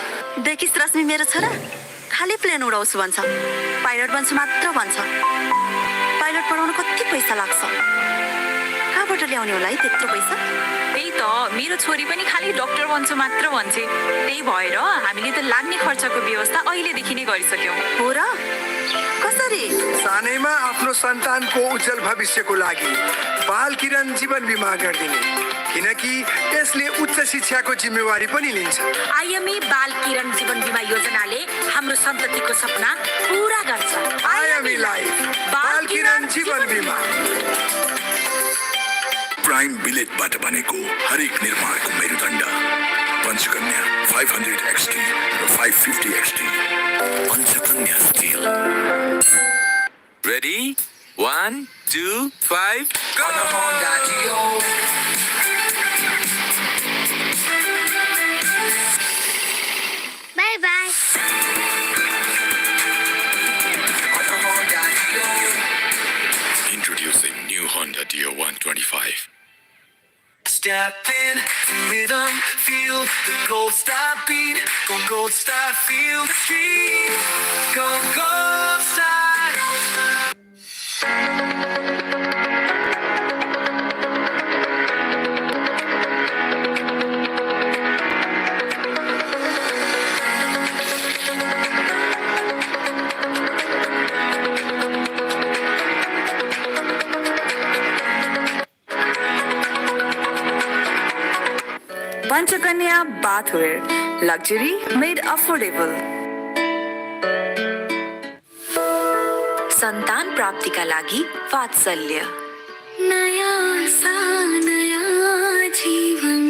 Speaker 9: देखिस् रश्मि मेरो छोरा खालि प्लेन उडाउँछु भन्छ, पाइलट बन्छु मात्र भन्छ। पाइलट पढाउन कति पैसा लाग्छ? कहाँबाट ल्याउने होला है त्यत्रो पैसा?
Speaker 10: त्यही त मेरो छोरी पनि खालि डाक्टर बन्छु मात्र भन्छे। त्यही भएर हामीले त लाग्ने खर्चको व्यवस्था पहिलेदेखि नै गरिसक्यौँ।
Speaker 9: हो र? कसरी?
Speaker 11: सानैमा आफ्नो सन्तानको उज्जवल भविष्यको लागि बाल किरण जीवन बिमा गरिदिने, किनकि यसले उच्च शिक्षाको जिम्मेवारी पनि लिन्छ।
Speaker 8: आइएमई बाल किरण जीवन बिमा योजनाले हाम्रो सन्ततिको सपना पूरा गर्छ।
Speaker 11: आइएमई लाइफ बाल किरण जीवन बिमा।
Speaker 5: प्राइम बिलेटबाट बनेको हरेक निर्माणको मेरुदण्ड पञ्चकन्या 500 XT र 550 XT। Panchakanya steel.
Speaker 7: Ready? 1, 2, 5, go!
Speaker 8: Bye bye.
Speaker 6: Introducing new Honda Dio 125.
Speaker 3: Step in, rhythm, feel the gold star beat. Go gold star, feel the street. Go gold star.
Speaker 10: Panchakanya bathware luxury made affordable.
Speaker 9: सन्तान प्राप्तिका लागि वात्सल्य।
Speaker 8: नयाँ सा नयाँ जीवन।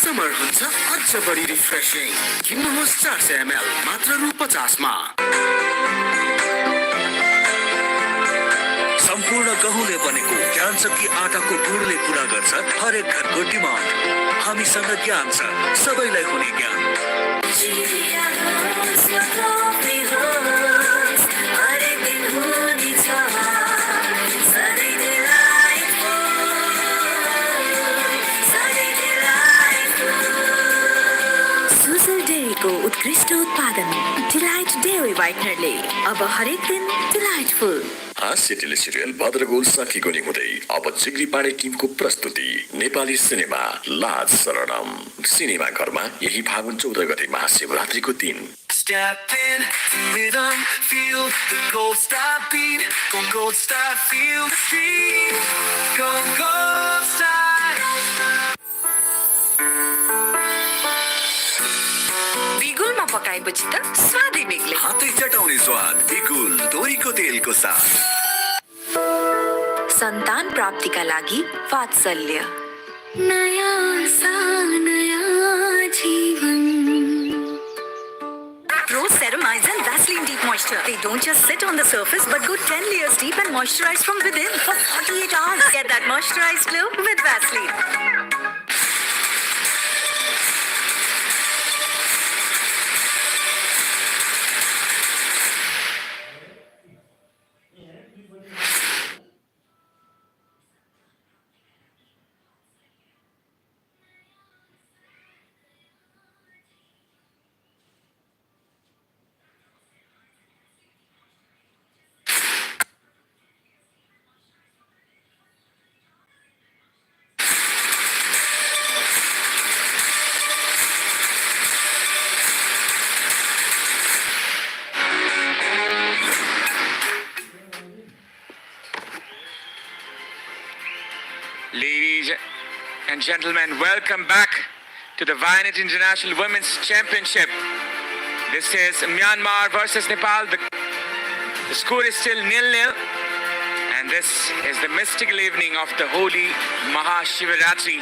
Speaker 3: Summer हुन्छ अझ बढी रिफ्रेसिङ। किन्नुहोस् 400 ml मात्र रु 50 मा।
Speaker 12: सम्पूर्ण गहुँले बनेको ज्ञान शक्ति आटाको गुणले पूरा गर्छ हरेक घरको डिमान्ड। हामीसँग ज्ञान छ, सबैलाई हुने ज्ञान।
Speaker 9: सुजल डेयरीको उत्कृष्ट उत्पादन डिलाइट डेयरी व्हाइटनरले अब हरेक दिन डिलाइटफुल।
Speaker 6: हास्य टेलिसिरियल भद्रगोल सकिएको नि हुँदै अब जिग्री पाडे टिमको प्रस्तुति नेपाली सिनेमा लाज शरणम। सिनेमा घरमा यही फागुन 14 गते महाशिवरात्रिको दिन।
Speaker 3: Step in, rhythm, feel the gold star beat. Go gold star, feel the street. Go gold star.
Speaker 10: बिगुलमा पकाएपछि त स्वादै बेग्लै।
Speaker 5: हातै चटाउने स्वाद बिगुल तोरीको तेलको साथ।
Speaker 9: सन्तान प्राप्तिका लागि वात्सल्य।
Speaker 8: नयाँ सा नयाँ जीवन।
Speaker 9: Pro Ceramides and Vaseline Deep Moisture. They don't just sit on the surface but go 10 layers deep and moisturize from within for 48 hours. Get that moisturized glow with Vaseline.
Speaker 2: Ladies and gentlemen, welcome back to the Vianet International Women's Championship. This is Myanmar versus Nepal. The score is still 0-0. And this is the mystical evening of the holy Mahashivaratri,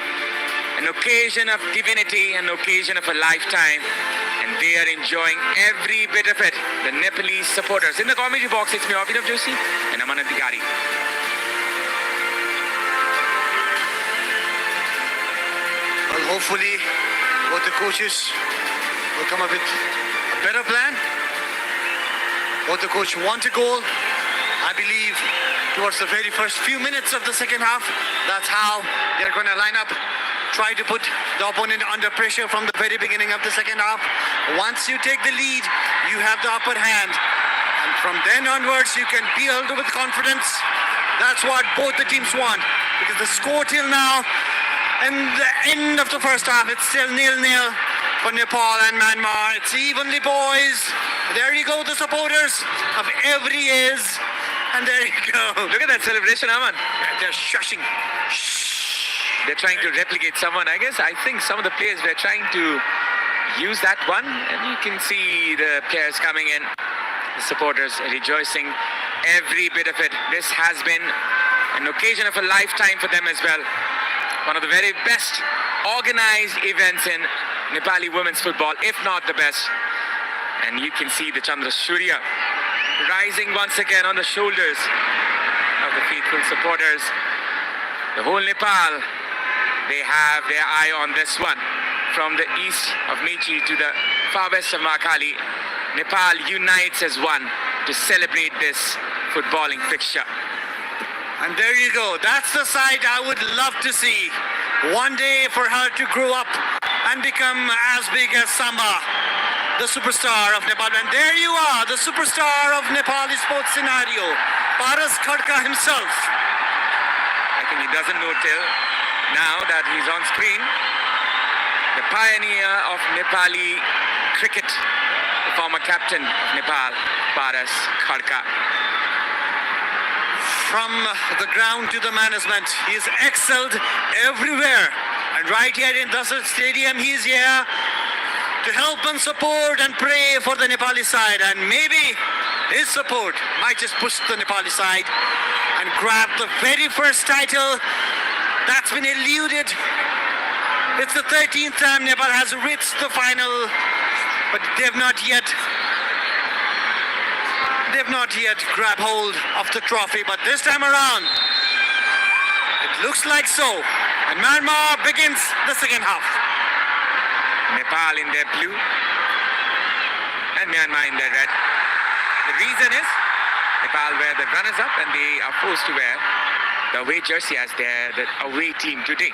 Speaker 2: an occasion of divinity, an occasion of a lifetime. And they are enjoying every bit of it. The Nepalese supporters. In the commentary box, it's me, Abhinav Joshi, and Aman Adhikari.
Speaker 4: Well, hopefully, both the coaches will come up with a better plan. Both the coach want a goal. I believe towards the very first few minutes of the second half, that's how they're going to line up. Try to put the opponent under pressure from the very beginning of the second half. Once you take the lead, you have the upper hand. And from then onwards, you can build with confidence. That's what both the teams want. Because the score till now, and the end of the first half, it's still 0-0 for Nepal and Myanmar. It's evenly, boys. There you go, the supporters of every is. And there you go.
Speaker 2: Look at that celebration, Aman.
Speaker 4: They're shushing.
Speaker 2: They're trying to replicate someone. I think some of the players were trying to use that one. And you can see the players coming in, the supporters rejoicing every bit of it. This has been an occasion of a lifetime for them as well. One of the very best organized events in Nepali women's football, if not the best. And you can see the Chandra Surya rising once again on the shoulders of the faithful supporters. The whole Nepal, they have their eye on this one. From the east of Mechi to the far west of Mahakali, Nepal unites as one to celebrate this footballing fixture.
Speaker 4: And there you go. That's the side I would love to see. One day for her to grow up and become as big as Samba, the superstar of Nepal. And there you are, the superstar of Nepali sports scenario, Paras Khadka himself.
Speaker 2: I think he doesn't know till now that he's on screen. The pioneer of Nepali cricket, the former captain of Nepal, Paras Khadka.
Speaker 4: From the ground to the management, he's excelled everywhere. And right here in Dasar Stadium, he's here to help and support and pray for the Nepali side. And maybe his support might just push the Nepali side and grab the very first title that's been eluded. It's the 13th time Nepal has reached the final, but they've not yet grabbed hold of the trophy. But this time around, it looks like so. And Myanmar begins the second half.
Speaker 2: Nepal in their blue and Myanmar in their red. The reason is Nepal were the runners-up and they are forced to wear the away jersey as the away team today.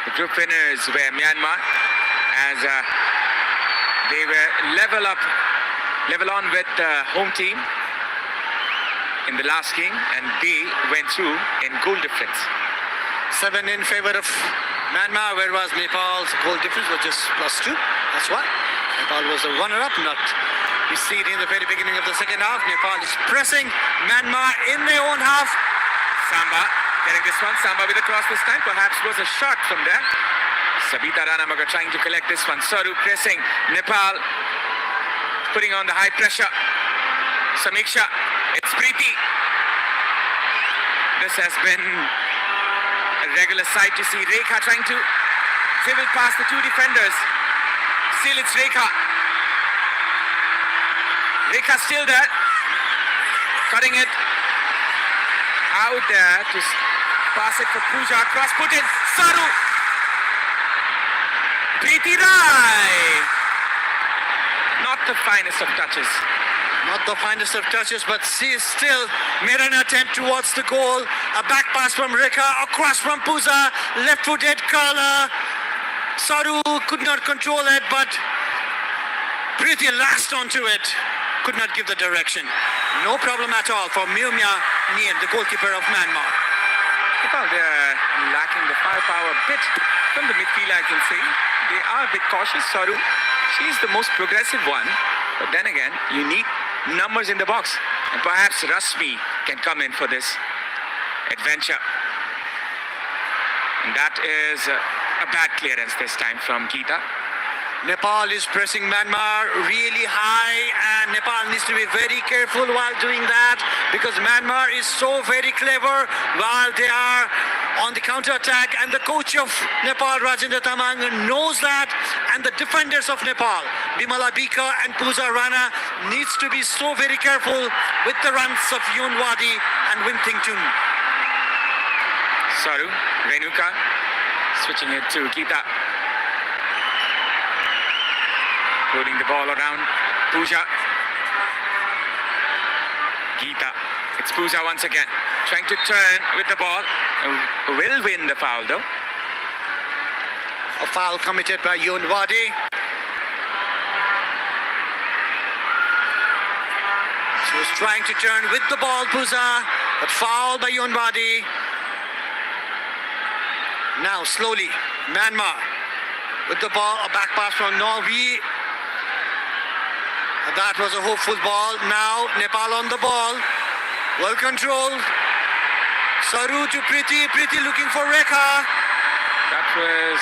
Speaker 2: The group winners were Myanmar as they were level on with the home team in the last game, and they went through in goal difference.
Speaker 4: 7 in favor of Myanmar, whereas Nepal's goal difference was just +2. That's why Nepal was the runner-up. Not we see it in the very beginning of the second half. Nepal is pressing Myanmar in their own half.
Speaker 2: Samba getting this one. Samba with a cross this time. Perhaps was a shot from there. Sabita Ranamaga trying to collect this one. Saru pressing. Nepal putting on the high pressure. Samiksha. It's Preeti. This has been a regular sight to see. Rekha trying to dribble past the two defenders. Still it's Rekha. Rekha still there. Cutting it out there to pass it for Pooja. Cross put in. Saru. Preeti Rai. Not the finest of touches.
Speaker 4: Not the finest of touches, but she still made an attempt towards the goal. A back pass from Rekha, across from Pooja, left-footed curler. Saru could not control it, but Preeti lashed onto it. Could not give the direction. No problem at all for Myumya Nien, the goalkeeper of Myanmar.
Speaker 2: Well, they're lacking the firepower a bit from the midfield, I can say. They are a bit cautious. Saru, she's the most progressive one. But then again, you need numbers in the box. And perhaps Rasmi can come in for this adventure. And that is a bad clearance this time from Geeta.
Speaker 4: Nepal is pressing Myanmar really high, and Nepal needs to be very careful while doing that because Myanmar is so very clever while they are on the counter-attack, and the coach of Nepal, Rajendra Tamang, knows that, and the defenders of Nepal, Bimala Bika and Pooja Rana, needs to be so very careful with the runs of Yun Wadi and Win Ting Chun.
Speaker 2: Saru, Renuka, switching it to Geeta. Rolling the ball around. Pooja. Geeta. It's Pooja once again. Trying to turn with the ball. Will win the foul though.
Speaker 4: A foul committed by Yun Wadi. She was trying to turn with the ball, Pooja, but foul by Yun Wadi. Now slowly, Myanmar with the ball, a back pass from Norway. That was a hopeful ball. Now Nepal on the ball. Well controlled. Saru to Priti. Priti looking for Rekha.
Speaker 2: That was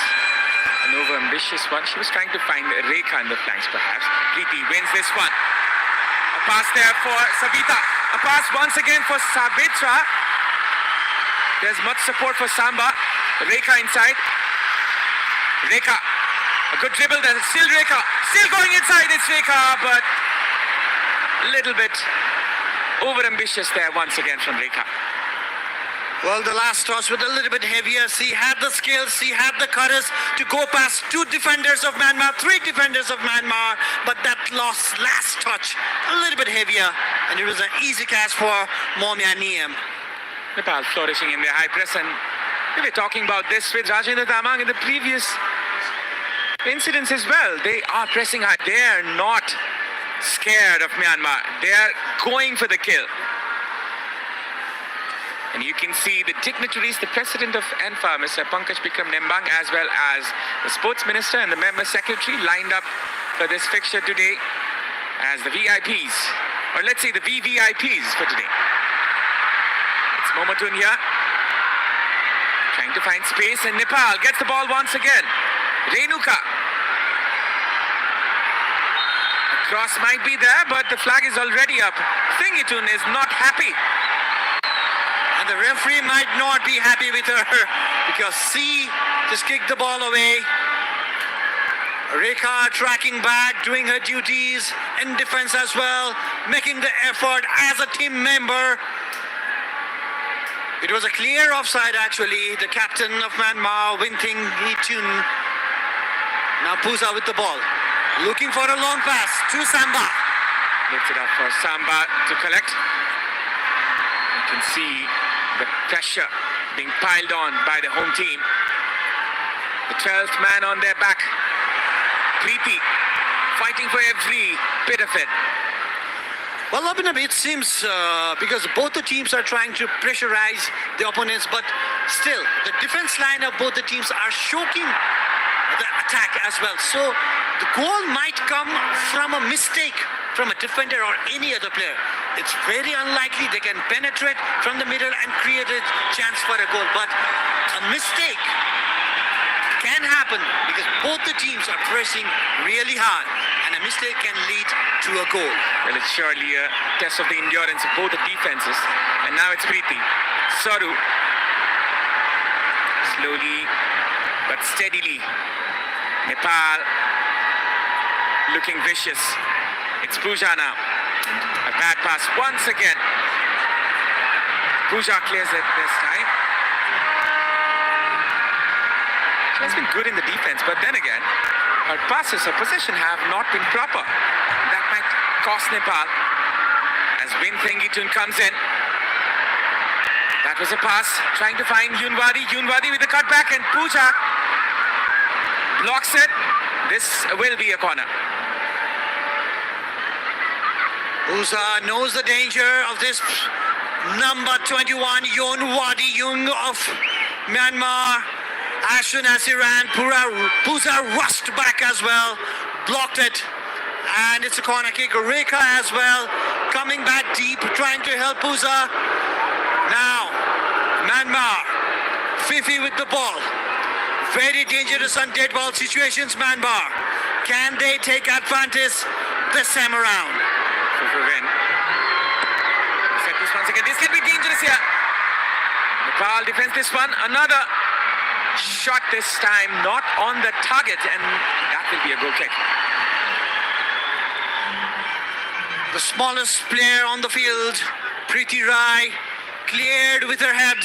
Speaker 2: an over-ambitious one. She was trying to find Rekha in the flanks perhaps. Priti wins this one. A pass there for Sabita. A pass once again for Sabitra. There's much support for Samba. Rekha inside. Rekha. A good dribble there. Still Rekha. Still going inside. It's Rekha, but a little bit over-ambitious there once again from Rekha.
Speaker 4: Well, the last toss was a little bit heavier. She had the skills, she had the courage to go past two defenders of Myanmar, three defenders of Myanmar, but that last touch, a little bit heavier, and it was an easy catch for Momia Niem.
Speaker 2: Nepal flourishing in their high press, and we were talking about this with Rajendra Tamang in the previous incidents as well. They are pressing high. They are not scared of Myanmar. They are going for the kill. And you can see the dignitaries, the president of ENFA, Mr. Pankaj Bikram Nembang, as well as the sports minister and the member secretary lined up for this fixture today as the VIPs, or let's say the VVIPs for today. It's Momotun here, trying to find space, and Nepal gets the ball once again. Renuka. A cross might be there, but the flag is already up. Thingitun is not happy.
Speaker 4: And the referee might not be happy with her because C just kicked the ball away. Rekha tracking back, doing her duties in defense as well, making the effort as a team member. It was a clear offside actually. The captain of Myanmar, Win Ting Chun. Now Pooja with the ball. Looking for a long pass to Samba.
Speaker 2: Lifts it up for Samba to collect. You can see the pressure being piled on by the home team. The 12th man on their back. Preeti fighting for every bit of it.
Speaker 4: Well, Abhinav, it seems because both the teams are trying to pressurize the opponents, but still the defense line of both the teams are choking the attack as well. So the goal might come from a mistake from a defender or any other player. It's very unlikely they can penetrate from the middle and create a chance for a goal. But a mistake can happen because both the teams are pressing really hard, and a mistake can lead to a goal.
Speaker 2: Well, it's surely a test of the endurance of both the defenses. And now it's Preeti. Saru. Slowly but steadily. Nepal looking vicious. It's Pooja now. A bad pass once again. Pooja clears it this time. She has been good in the defense, but then again, her passes, her possession have not been proper. That might cost Nepal as Win Thengitun comes in. That was a pass, trying to find Yunwadi. Yunwadi with the cutback, and Pooja blocks it. This will be a corner.
Speaker 4: Pooja knows the danger of this number 21, Yun Wadi Yung of Myanmar. As soon as he ran, Pooja rushed back as well, blocked it, and it's a corner kick. Rekha as well, coming back deep, trying to help Pooja. Now, Myanmar Fifi with the ball. Very dangerous on dead ball situations, Myanmar. Can they take advantage this time around?
Speaker 2: Ruben. Set this once again. This can be dangerous here. Nepal defends this one. Another shot this time, not on the target, and that will be a goal kick.
Speaker 4: The smallest player on the field, Preeti Rai, cleared with her head.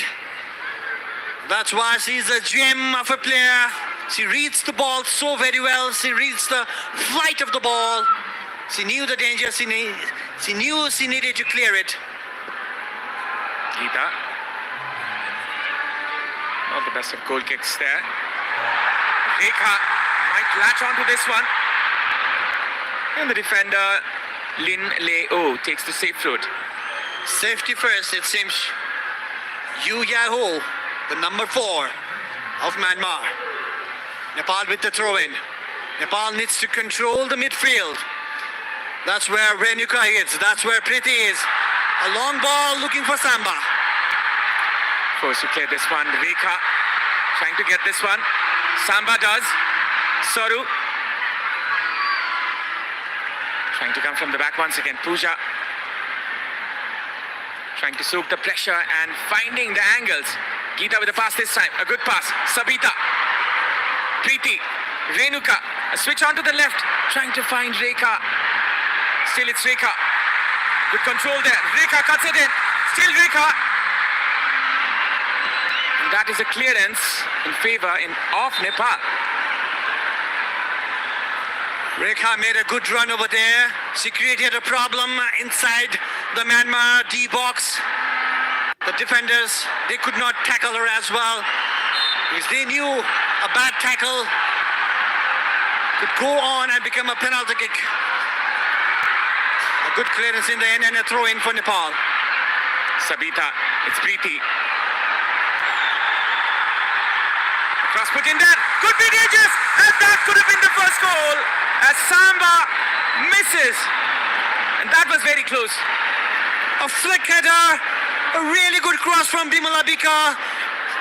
Speaker 4: That's why she's a gem of a player. She reads the ball so very well. She reads the flight of the ball. She knew the danger. She knew she needed to clear it.
Speaker 2: Geeta. Not the best of goal kicks there. Rekha might latch onto this one. And the defender, Lin Leo, takes the safe route.
Speaker 4: Safety first, it seems. Yu Yaho, the number 4 of Myanmar. Nepal with the throw-in. Nepal needs to control the midfield. That's where Renuka is. That's where Preeti is. A long ball looking for Samba.
Speaker 2: Forced to clear this one. Rekha trying to get this one. Samba does. Soru trying to come from the back once again. Pooja trying to soak the pressure and finding the angles. Geeta with the pass this time. A good pass. Sabita. Preeti. Renuka. A switch onto the left. Trying to find Rekha. Still it's Rekha. Good control there. Rekha cuts it in. Still Rekha. And that is a clearance in favor of Nepal.
Speaker 4: Rekha made a good run over there. She created a problem inside the Myanmar D box. The defenders, they could not tackle her as well, because they knew a bad tackle could go on and become a penalty kick. A good clearance in the end and a throw in for Nepal.
Speaker 2: Sabita, it's Preeti. Cross put in there, could be dangerous, and that could have been the first goal as Samba misses, and that was very close.
Speaker 4: A flick header, a really good cross from Bimala Bika.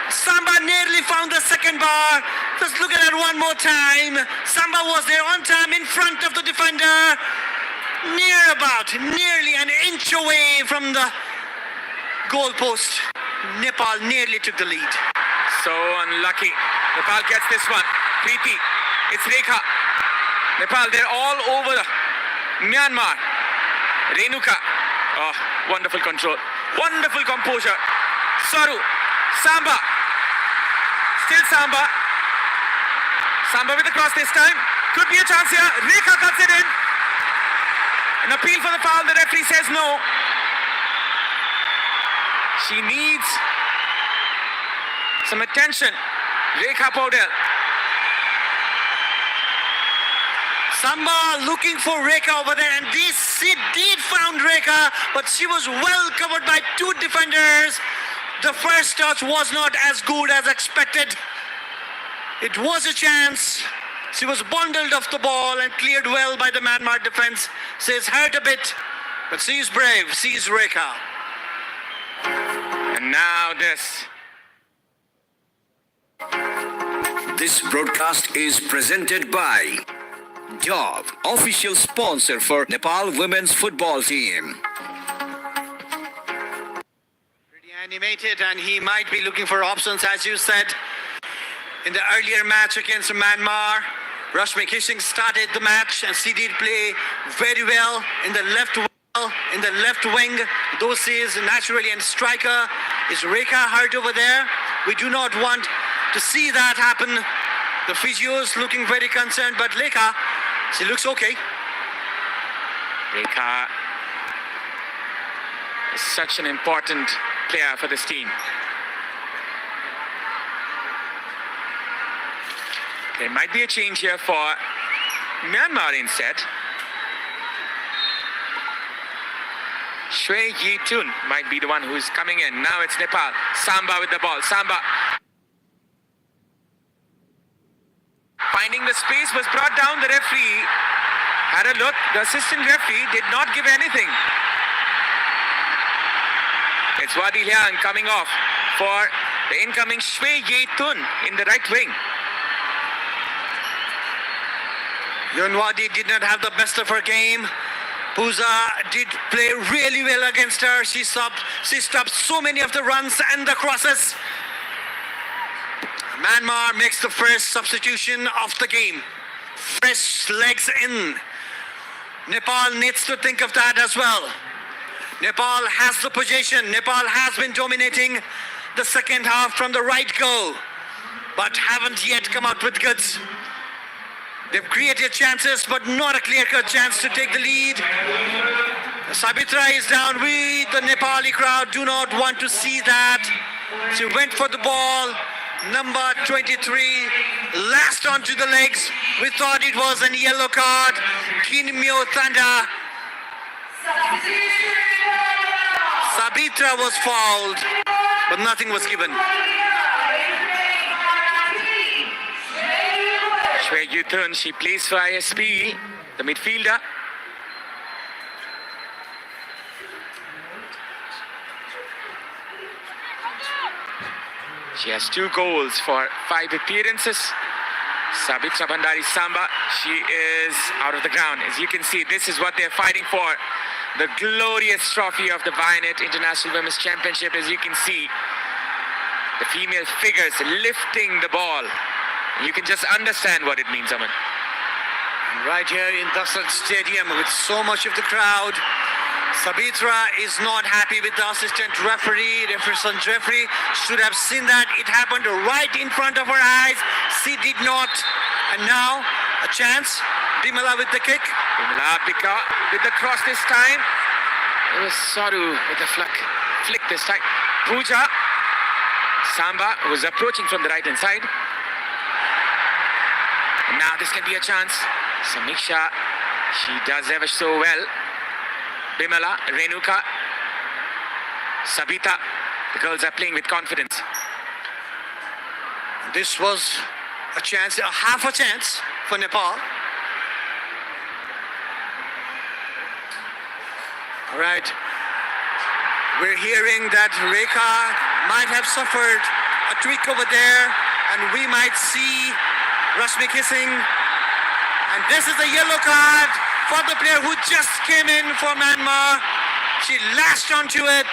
Speaker 4: Samba nearly found the second bar. Just look at it one more time. Samba was there on time in front of the defender. Nearly an inch away from the goal post. Nepal nearly took the lead.
Speaker 2: So unlucky. Nepal gets this one. Preeti, it's Rekha. Nepal, they're all over Myanmar. Renuka. Oh, wonderful control. Wonderful composure. Saru. Samba. Still Samba. Samba with the cross this time. Could be a chance here. Rekha cuts it in. An appeal for the foul. The referee says no. She needs some attention. Rekha Paudel.
Speaker 4: Samba looking for Rekha over there, and she did found Rekha, but she was well covered by 2 defenders. The first touch was not as good as expected. It was a chance. She was bundled off the ball and cleared well by the Myanmar defense. She's hurt a bit, but she's brave. She's Rekha.
Speaker 2: And now this.
Speaker 12: This broadcast is presented by Dove, official sponsor for Nepal women's football team.
Speaker 4: Pretty animated, and he might be looking for options, as you said. In the earlier match against Myanmar, Rashmi Kishing started the match, and she did play very well in the left wing. Though she is naturally a striker, is Rekha hurt over there? We do not want to see that happen. The physios looking very concerned, but Rekha, she looks okay.
Speaker 2: Rekha is such an important player for this team. There might be a change here for Myanmar instead. Shwe Yi Tun might be the one who's coming in. Now it's Nepal. Samba with the ball. Samba. Finding the space was brought down. The referee had a look. The assistant referee did not give anything. It's Wadi Liang coming off for The incoming Shwe Yetun in the right wing.
Speaker 4: Yunwadi did not have the best of her game. Pooja did play really well against her. She stopped so many of the runs and the crosses. Myanmar makes the first substitution of the game. Fresh legs in. Nepal needs to think of that as well. Nepal has the possession. Nepal has been dominating the second half from the right go, but haven't yet come out with goods. They've created chances, but not a clear-cut chance to take the lead. Sabitra is down. We, the Nepali crowd, do not want to see that. She went for the ball. Number 23, lashed onto the legs. We thought it was a yellow card. Kinmyo Thanda. Sabitra was fouled, but nothing was given.
Speaker 2: Shwe Yetun, she plays for ISP, the midfielder. She has 2 goals for 5 appearances. Sabitra Bandari Samba, she is out of the ground. As you can see, this is what they're fighting for. The glorious trophy of the Vianet International Women's Championship. As you can see, the female figures lifting the ball. You can just understand what it means, Aman.
Speaker 4: Right here in Dasrat Stadium with so much of the crowd, Sabitra is not happy with the assistant referee. Referee should have seen that. It happened right in front of her eyes. She did not. And now a chance. Bimala with the kick.
Speaker 2: Bimala Pika with the cross this time. It was Saru with the flick this time. Pooja. Samba was approaching from the right hand side. And now this can be a chance. Samiksha, she does ever so well. Bimala, Renuka, Sabita. The girls are playing with confidence.
Speaker 4: This was a chance, a half a chance for Nepal. All right. We're hearing that Rekha might have suffered a tweak over there, and we might see Rashmi kissing. And this is a yellow card for the player who just came in for Myanmar. She lashed onto it,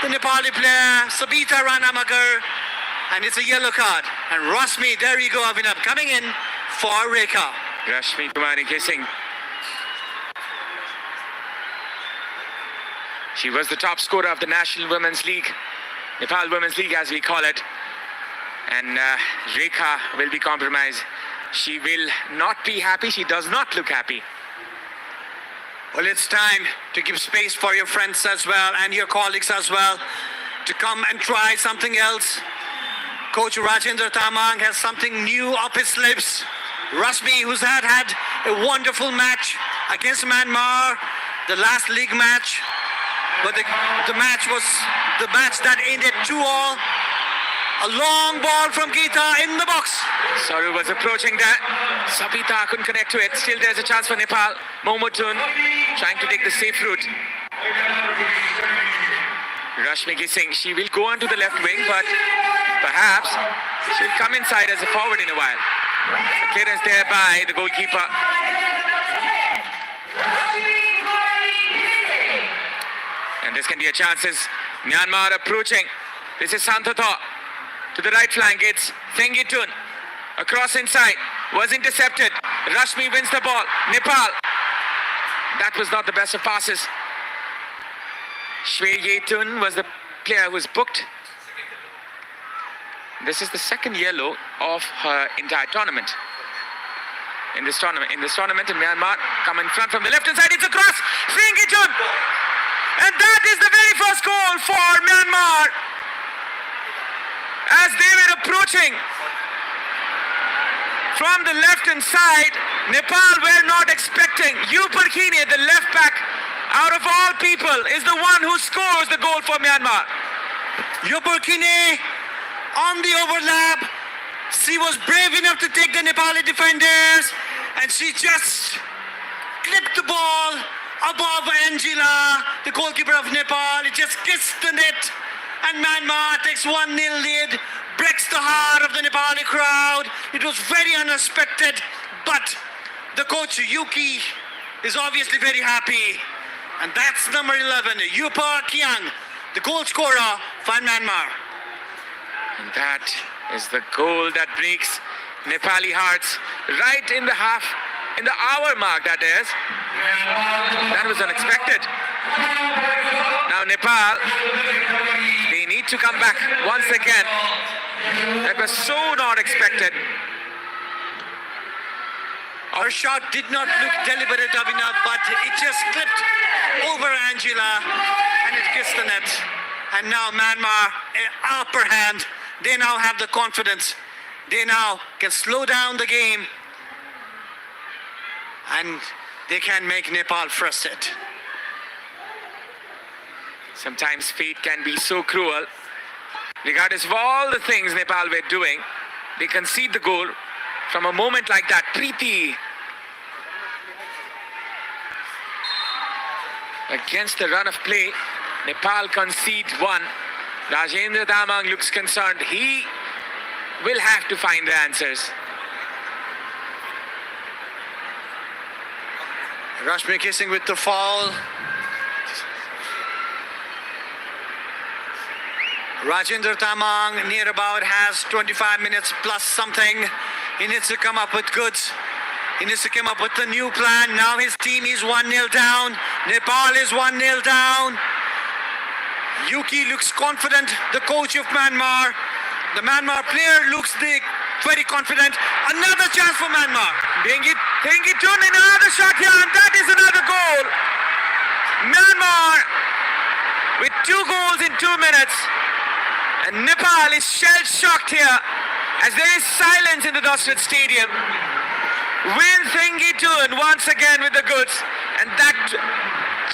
Speaker 4: the Nepali player, Sabita Ranamagar, and it's a yellow card. And Rashmi, there you go, Abhinav, coming in for Rekha.
Speaker 2: Rashmi Kumari kissing. She was the top scorer of the National Women's League, Nepal Women's League as we call it. And Rekha will be compromised. She will not be happy. She does not look happy.
Speaker 4: Well, it's time to give space for your friends as well and your colleagues as well to come and try something else. Coach Rajendra Tamang has something new up his lips. Rashmi, who's had a wonderful match against Myanmar, the last league match, but the match was the match that ended 2-2. A long ball from Geeta in the box.
Speaker 2: Saru was approaching that. Sabita couldn't connect to it. Still there's a chance for Nepal. Momotun trying to take the safe route. Rashmi Gising, she will go on to the left wing, but perhaps she'll come inside as a forward in a while. Clearance there by the goalkeeper. And this can be a chance as Myanmar approaching. This is Santatho. To the right flank, it's Thengitun. Across inside, was intercepted. Rashmi wins the ball. Nepal. That was not the best of passes. Shwe Yetun was the player who was booked. This is the second yellow of her entire tournament. In this tournament, in Myanmar, come in front from the left hand side, it's a cross. Thengitun. And that is the very first goal for Myanmar. As they were approaching from the left-hand side, Nepal were not expecting. Yuparkine, the left back, out of all people, is the one who scores the goal for Myanmar.
Speaker 4: Yuparkine on the overlap. She was brave enough to take the Nepali defenders, and she just clipped the ball above Angela, the goalkeeper of Nepal. It just kissed the net. and Myanmar takes 1-0 lead, breaks the heart of the Nepali crowd. It was very unexpected, but the coach Yuki is obviously very happy. And that's number 11, Yupa Kiang, the goal scorer for Myanmar.
Speaker 2: And that is the goal that breaks Nepali hearts right in the hour mark, that is. That was unexpected. Now Nepal, they need to come back once again. That was so not expected.
Speaker 4: Her shot did not look deliberate, Abhinav, but it just clipped over Angela and it kissed the net. And now Myanmar, upper hand. They now have the confidence. They now can slow down the game and they can make Nepal frustrated.
Speaker 2: Sometimes fate can be so cruel. Regardless of all the things Nepal were doing, they concede the goal from a moment like that. Preeti against the run of play, Nepal concedes one. Rajendra Tamang looks concerned. He will have to find the answers.
Speaker 4: Rashmi kissing with the foul. Rajendra Tamang near about has 25 minutes plus something. He needs to come up with goods. He needs to come up with a new plan. Now his team is 1-0 down. Nepal is 1-0 down. Yuki looks confident, the coach of Myanmar. The Myanmar player looks very confident. Another chance for Myanmar.
Speaker 2: Thengitun, another shot here, and that is another goal. Myanmar with 2 goals in 2 minutes. And Nepal is shell-shocked here as there is silence in the Dusted Stadium. Will Thengitun once again with the goods, and that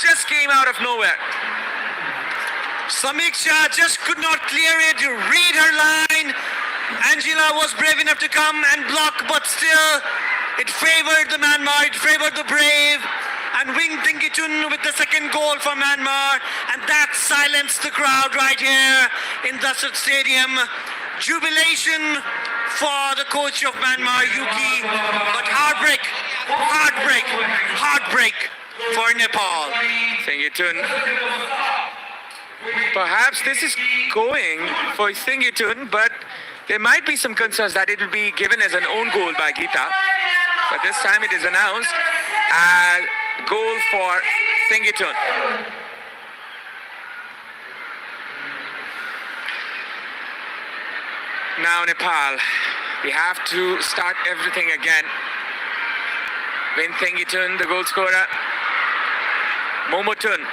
Speaker 2: just came out of nowhere.
Speaker 4: Samiksha just could not clear it, read her line. Angela was brave enough to come and block, but still it favored the Myanmar, it favored the brave. And Wing Thengitun with the second goal for Myanmar, and that silenced the crowd right here in Dusted Stadium. Jubilation for the coach of Myanmar, Yuki, but heartbreak for Nepal.
Speaker 2: Thengitun. Perhaps this is going for Thengitun, but there might be some concerns that it will be given as an own goal by Geeta. But this time it is announced as goal for Thengitun. Now Nepal, we have to start everything again. Win Thengitun, the goal scorer. Momotun.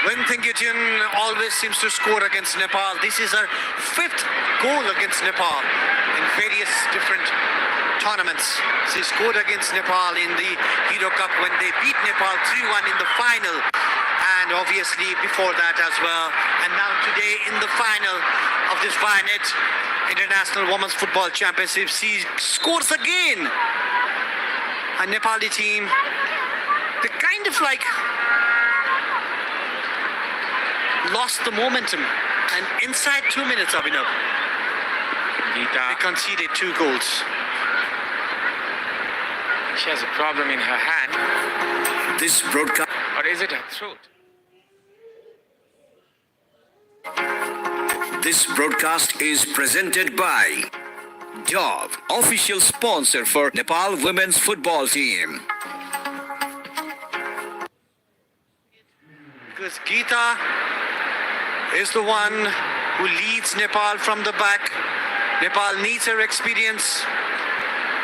Speaker 4: Wing Thengitun always seems to score against Nepal. This is her 5th goal against Nepal in various different tournaments. She scored against Nepal in the Hero Cup when they beat Nepal 3-1 in the final, and obviously before that as well. And now today in the final of this Vianet International Women's Football Championship, she scores again. A Nepali team, they kind of like lost the momentum, and inside 2 minutes, Abhinav, they conceded 2 goals.
Speaker 2: She has a problem in her hand.
Speaker 12: This broadcast.
Speaker 2: Or is it her throat?
Speaker 12: This broadcast is presented by Dove, official sponsor for Nepal women's football team.
Speaker 4: Because Geeta is the one who leads Nepal from the back. Nepal needs her experience.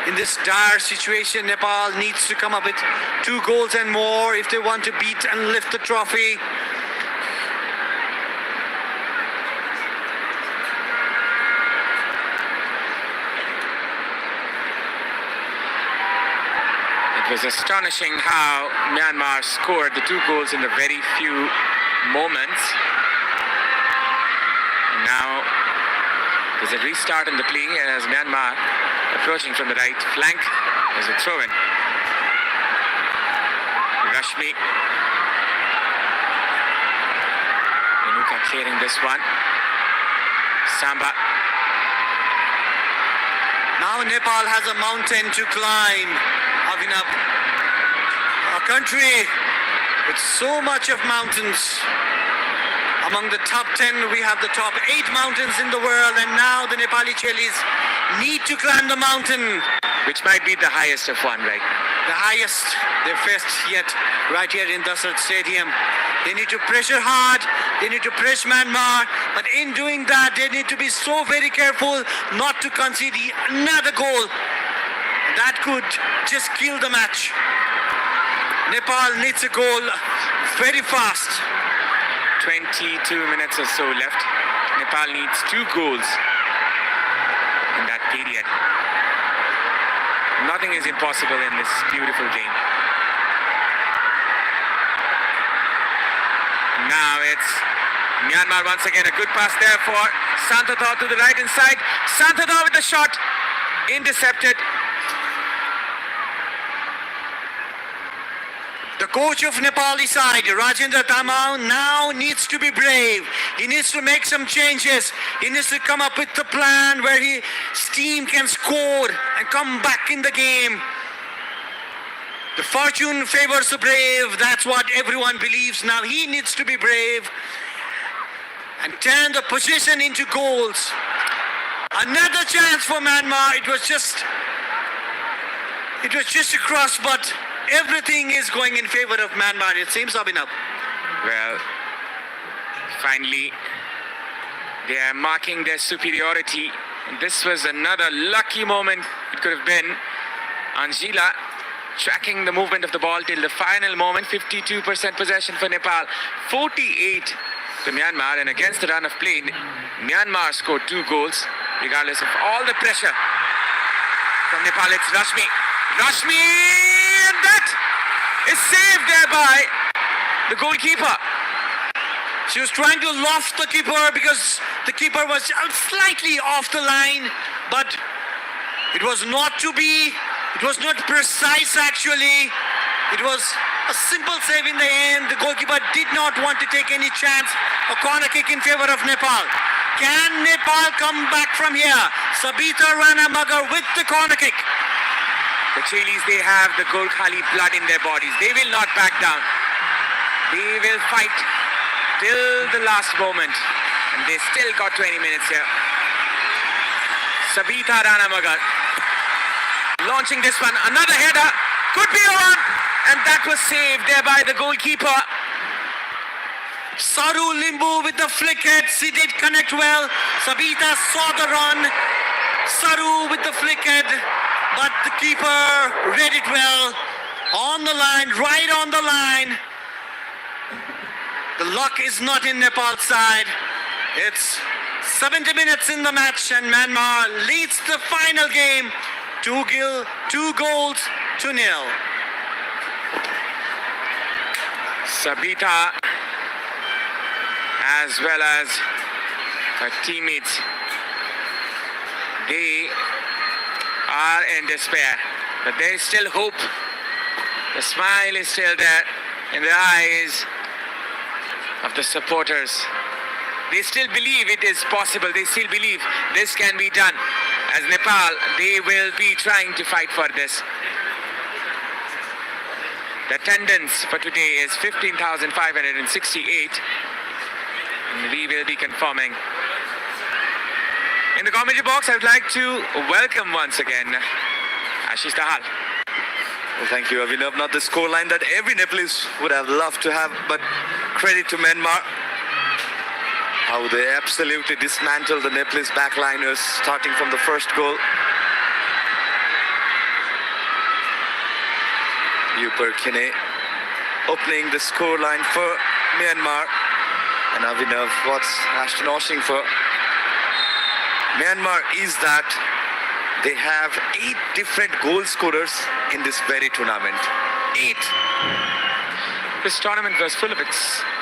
Speaker 4: In this dire situation, Nepal needs to come up with 2 goals and more if they want to beat and lift the trophy.
Speaker 2: It was astonishing how Myanmar scored the 2 goals in the very few moments. And now there's a restart in the play as Myanmar approaching from the right flank as a throw-in. Rashmi. Renuka clearing this one. Samba.
Speaker 4: Now Nepal has a mountain to climb. Abhinav, a country with so much of mountains. Among the top 10, we have the top 8 mountains in the world, and now the Nepali Chelis need to climb the mountain.
Speaker 2: Which might be the highest of one, right?
Speaker 4: The highest they've faced yet, right here in Dasrat Stadium. They need to pressure hard, they need to press Myanmar, but in doing that, they need to be so very careful not to concede another goal. That could just kill the match. Nepal needs a goal very fast.
Speaker 2: 22 minutes or so left. Nepal needs 2 goals in that period. Nothing is impossible in this beautiful game. Now it's Myanmar once again. A good pass there for Santata to the right hand side. Santata with the shot. Intercepted.
Speaker 4: The coach of Nepali side, Rajendra Tamau, now needs to be brave. He needs to make some changes. He needs to come up with a plan where his team can score and come back in the game. The fortune favors the brave. That's what everyone believes. Now he needs to be brave and turn the position into goals. Another chance for Myanmar. It was just a cross, but everything is going in favor of Myanmar, it seems, Abhinav.
Speaker 2: Well, finally, they are marking their superiority. This was another lucky moment. It could have been Anjila tracking the movement of the ball till the final moment. 52% possession for Nepal, 48 to Myanmar, and against the run of play, Myanmar scored 2 goals, regardless of all the pressure from Nepal. It's Rashmi. Rashmi, and that is saved there by the goalkeeper.
Speaker 4: She was trying to loft the keeper because the keeper was slightly off the line, but it was not to be. It was not precise actually. It was a simple save in the end. The goalkeeper did not want to take any chance. A corner kick in favor of Nepal. Can Nepal come back from here? Sabita Rana Magar with the corner kick.
Speaker 2: The Chilis, they have the Gorkhali blood in their bodies. They will not back down. They will fight till the last moment. And they still got 20 minutes here. Sabita Rana Magar launching this one. Another header. Could be a one. And that was saved there by the goalkeeper.
Speaker 4: Saru Limbu with the flick head. She did connect well. Sabita saw the run. Saru with the flick head. But the keeper read it well. On the line, right on the line. The luck is not in Nepal's side. It's 70 minutes in the match and Myanmar leads the final game 2 goals to 0.
Speaker 2: Sabita, as well as her teammates, they are in despair, but there is still hope. The smile is still there in the eyes of the supporters. They still believe it is possible. They still believe this can be done. As Nepal, they will be trying to fight for this. The attendance for today is 15,568. And we will be confirming. In the commentary box, I would like to welcome once again Ashish Dahal.
Speaker 1: Well, thank you, Abhinav. Not the scoreline that every Nepalese would have loved to have, but credit to Myanmar. How they absolutely dismantled the Nepalese backliners, starting from the first goal. Yuper Kine opening the scoreline for Myanmar. And Abhinav, what's Ashton Oshing for Myanmar is that they have 8 different goal scorers in this very tournament. 8.
Speaker 2: This tournament was full of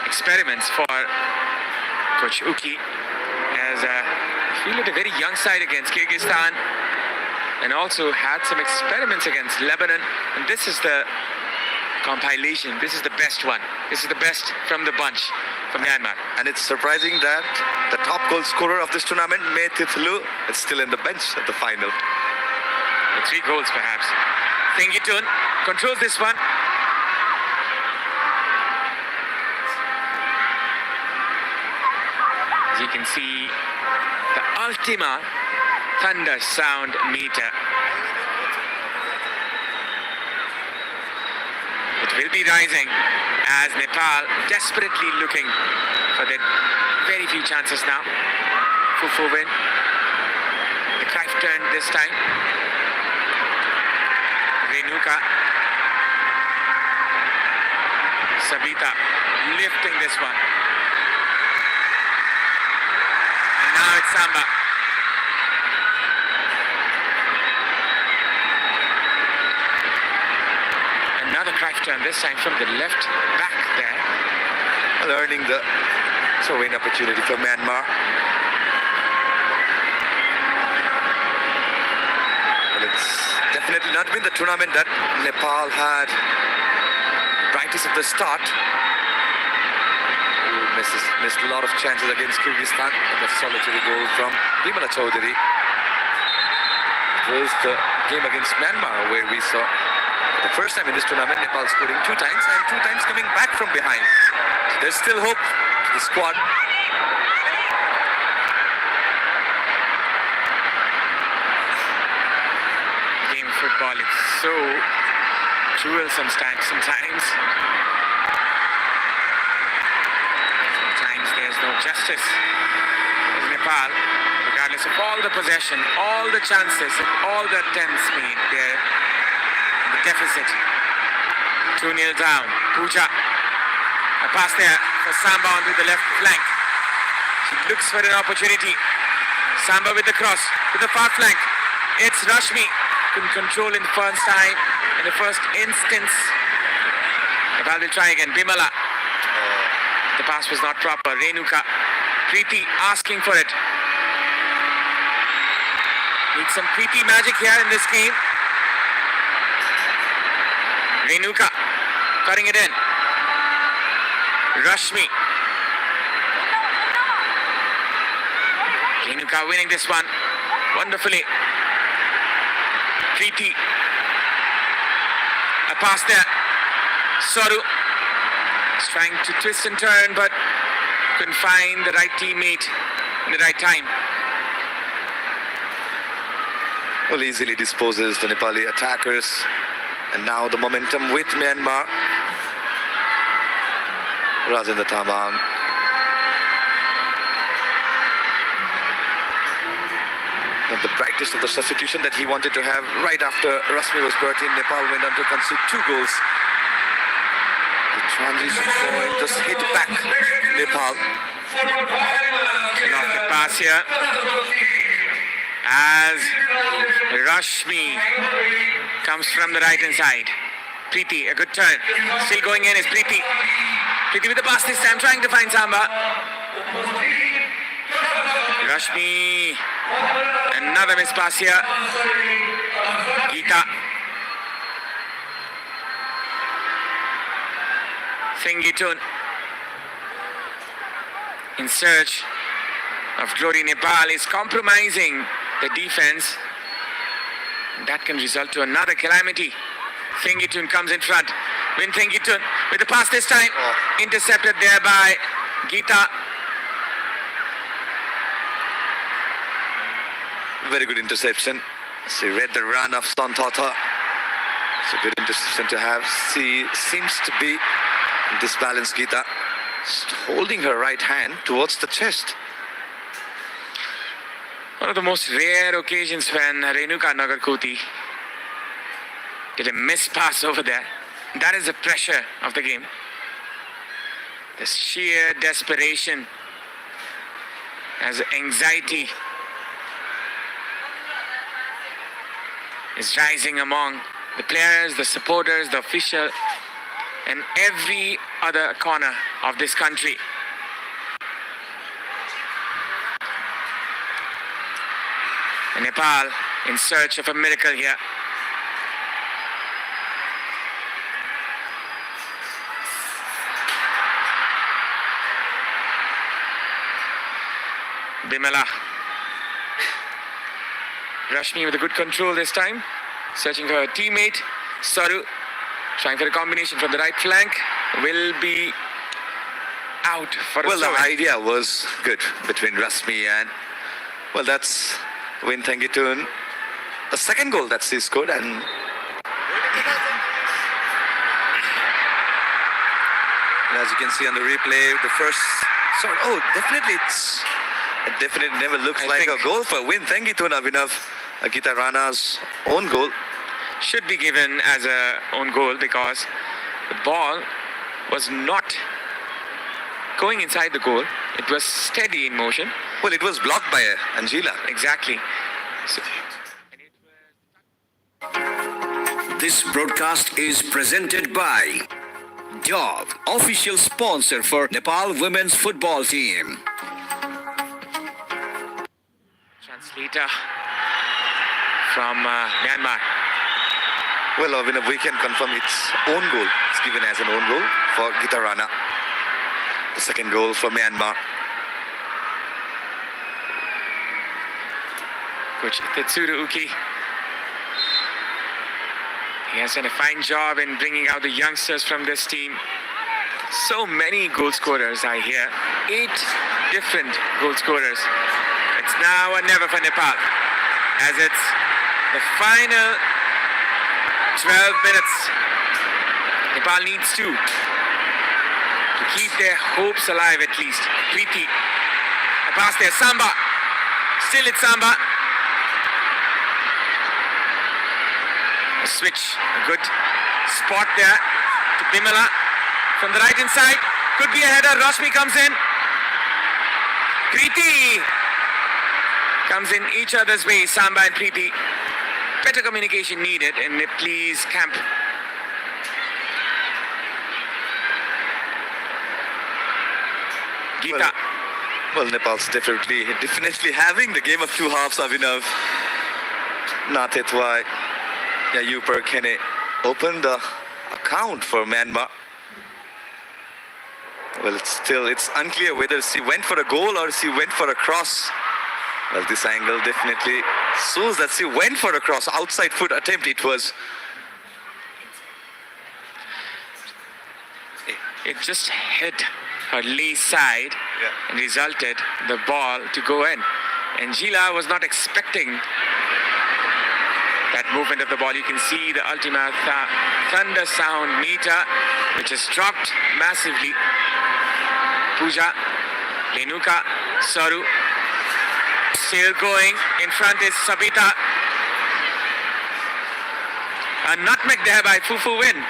Speaker 2: experiments for Coach Uki, as he fielded a very young side against Kyrgyzstan and also had some experiments against Lebanon. And this is the compilation. This is the best one. This is the best from the bunch from Myanmar.
Speaker 1: And it's surprising that the top goal scorer of this tournament, Meh Thithlu, is still in the bench at the final.
Speaker 2: 3 goals perhaps. Thingitun controls this one. As you can see, the Ultima thunder sound meter. It will be rising as Nepal desperately looking for their very few chances now. Fufu win. The Cruyff turn this time. Renuka. Sabita lifting this one. And now it's Samba. Another Cruyff turn, this time from the left back there.
Speaker 1: Earning the throw-in opportunity for Myanmar. Well, it's definitely not been the tournament that Nepal had brightest at the start. Missed a lot of chances against Kyrgyzstan. And a solitary goal from Bimala Chaudhary. It was the game against Myanmar where we saw the first time in this tournament Nepal scoring 2 times and 2 times coming back from behind. So there's still hope to the squad.
Speaker 2: Game of football is so cruel sometimes. Sometimes there's no justice. As Nepal, regardless of all the possession, all the chances, and all the attempts made, they're in the deficit. 2-0 down. Puja. A pass there for Samba onto the left flank. She looks for an opportunity. Samba with the cross, with the far flank. It's Rashmi. Couldn't control in the first time, in the first instance. Nepal will try again. Bimala. The pass was not proper. Renuka. Preeti asking for it. Need some Preeti magic here in this game. Renuka cutting it in. Rashmi. Renuka winning this one wonderfully. Preeti. A pass there. Soru. He's trying to twist and turn, but couldn't find the right teammate in the right time.
Speaker 1: Well, easily disposes the Nepali attackers. And now the momentum with Myanmar. Rajendra Thabang. Not the brightest of the substitution that he wanted to have right after Rashmi was brought in. Nepal went on to concede 2 goals. The transition point just hit back Nepal.
Speaker 2: Off the pass here as Rashmi comes from the right hand side. Preeti, a good turn. Still going in is Preeti. Preeti with the pass this time, trying to find Samba. Rashmi. Another miss pass here. Geeta. Thingitun. In search of glory. Nepal is compromising the defense. That can result to another calamity. Thingitun comes in front. Win Thingitun with the pass this time. Intercepted there by Geeta.
Speaker 1: Very good interception. She read the run of Santata. It's a good interception to have. She seems to be disbalanced, Geeta. Just holding her right hand towards the chest.
Speaker 2: One of the most rare occasions when Renuka Nagarkoti did a miss pass over there. That is the pressure of the game. The sheer desperation as anxiety is rising among the players, the supporters, the official, and every other corner of this country. And Nepal in search of a miracle here. Bimala. Rashmi with a good control this time. Searching for her teammate. Saru trying for a combination from the right flank. Will be out for a
Speaker 1: Well, the
Speaker 2: throw-in.
Speaker 1: idea was good between Rasmi and, well, that's Win Thangitun. The second goal that she scored, and as you can see on the replay, the first shot, it definitely never looks
Speaker 2: I
Speaker 1: like
Speaker 2: think-
Speaker 1: a goal for Win Thangitun, Abhinav. Gita Rana's own goal.
Speaker 2: Should be given as a own goal because the ball was not going inside the goal. It was steady in motion.
Speaker 1: Well, it was blocked by Angela.
Speaker 2: Exactly. So,
Speaker 12: This broadcast is presented by Dove, official sponsor for Nepal women's football team.
Speaker 2: translator from Myanmar.
Speaker 1: Well, Abhinav, we can confirm its own goal. It's given as an own goal for Gita Rana. The second goal for Myanmar.
Speaker 2: Coach Tetsuru Uki. He has done a fine job in bringing out the youngsters from this team. So many goal scorers I hear. 8 different goal scorers. It's now or never for Nepal, as it's the final 12 minutes. Nepal needs to keep their hopes alive at least. Preeti, a pass there, Samba. Still it's Samba. A switch, a good spot there to Bimala from the right hand side. Could be a header. Rashmi comes in. Preeti comes in each other's way. Samba and Preeti. Better communication needed in Nepalese camp. Geeta.
Speaker 1: Well, Nepal's definitely having the game of two halves, Abhinav. Natetwai Yayupur Kene opened the account for Myanmar. Well, it's unclear whether she went for a goal or she went for a cross. Well, this angle definitely shows that she went for a cross. Outside foot attempt it was.
Speaker 2: It just hit her lee side and resulted the ball to go in. Angela was not expecting that movement of the ball. You can see the Ultima Thunder sound meter, which has dropped massively. Pooja, Lenuka, Saru, still going. In front is Sabita. A nutmeg there by Fufu Win.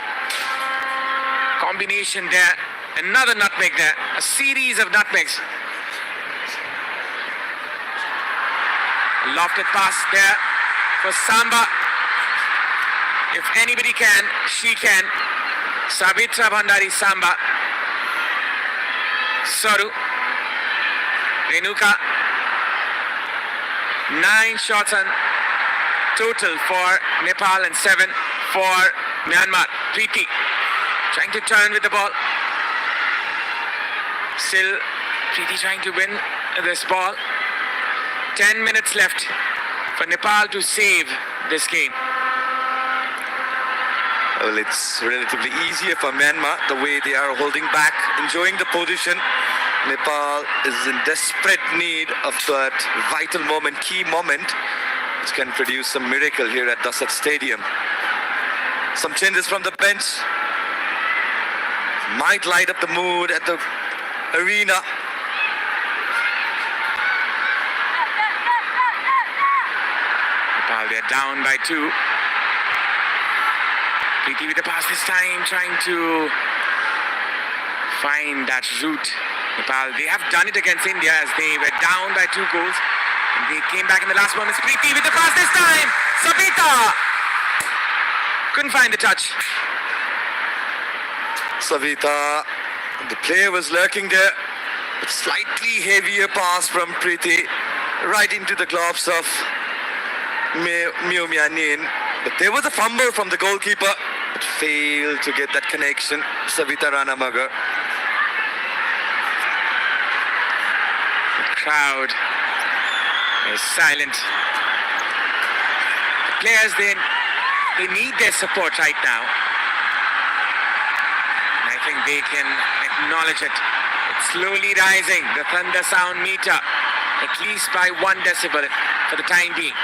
Speaker 2: Combination there. Another nutmeg there. A series of nutmegs. Lofted pass there for Samba. If anybody can, she can. Sabitra Bhandari Samba. Saru. Renuka. 9 shots on total for Nepal and 7 for Myanmar. Preeti trying to turn with the ball. Still Preeti trying to win this ball. 10 minutes left for Nepal to save this game.
Speaker 1: Well, it's relatively easier for Myanmar the way they are holding back, enjoying the position. Nepal is in desperate need of that vital moment, key moment, which can produce some miracle here at Dasat Stadium. Some changes from the bench might light up the mood at the arena.
Speaker 2: Nepal, they're down by 2. Preeti with the pass this time, trying to find that route. Nepal, they have done it against India as they were down by 2 goals. And they came back in the last moments. Preeti with the pass this time. Sabita couldn't find the touch.
Speaker 1: Savita, the player was lurking there. But slightly heavier pass from Preeti right into the gloves of Myo Myanin. But there was a fumble from the goalkeeper. But failed to get that connection. Savita Ranamagar.
Speaker 2: The crowd is silent. The players, they need their support right now. And I think they can acknowledge it. It's slowly rising, the thunder sound meter, at least by 1 decibel for the time being.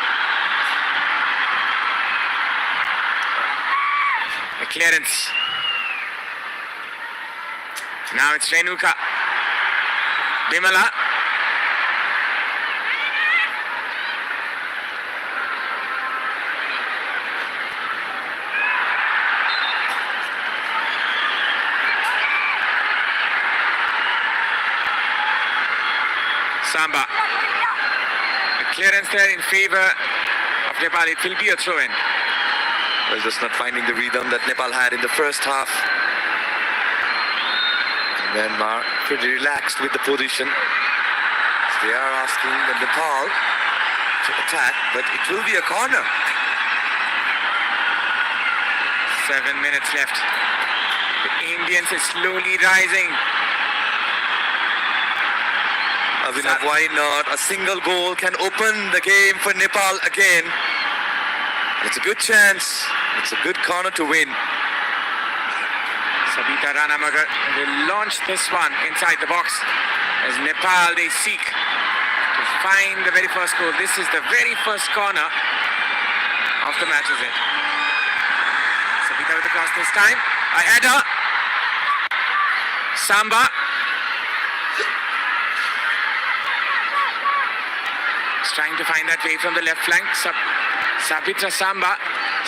Speaker 2: The clearance. Now it's Renuka. Bimala. Samba. A clearance there in favor of Nepal. It will be a throw-in.
Speaker 1: Was just not finding the rhythm that Nepal had in the first half. Myanmar pretty relaxed with the position. They are asking the Nepal to attack, but it will be a corner.
Speaker 2: 7 minutes left. The Indians is slowly rising.
Speaker 1: Abhinav, why not? A single goal can open the game for Nepal again. It's a good chance. It's a good corner to win.
Speaker 2: Sabita Ranamagar will launch this one inside the box as Nepal, they seek to find the very first goal. This is the very first corner of the match, is it? Sabita with the cross this time. A header. Samba. He's trying to find that way from the left flank. Sabita Samba.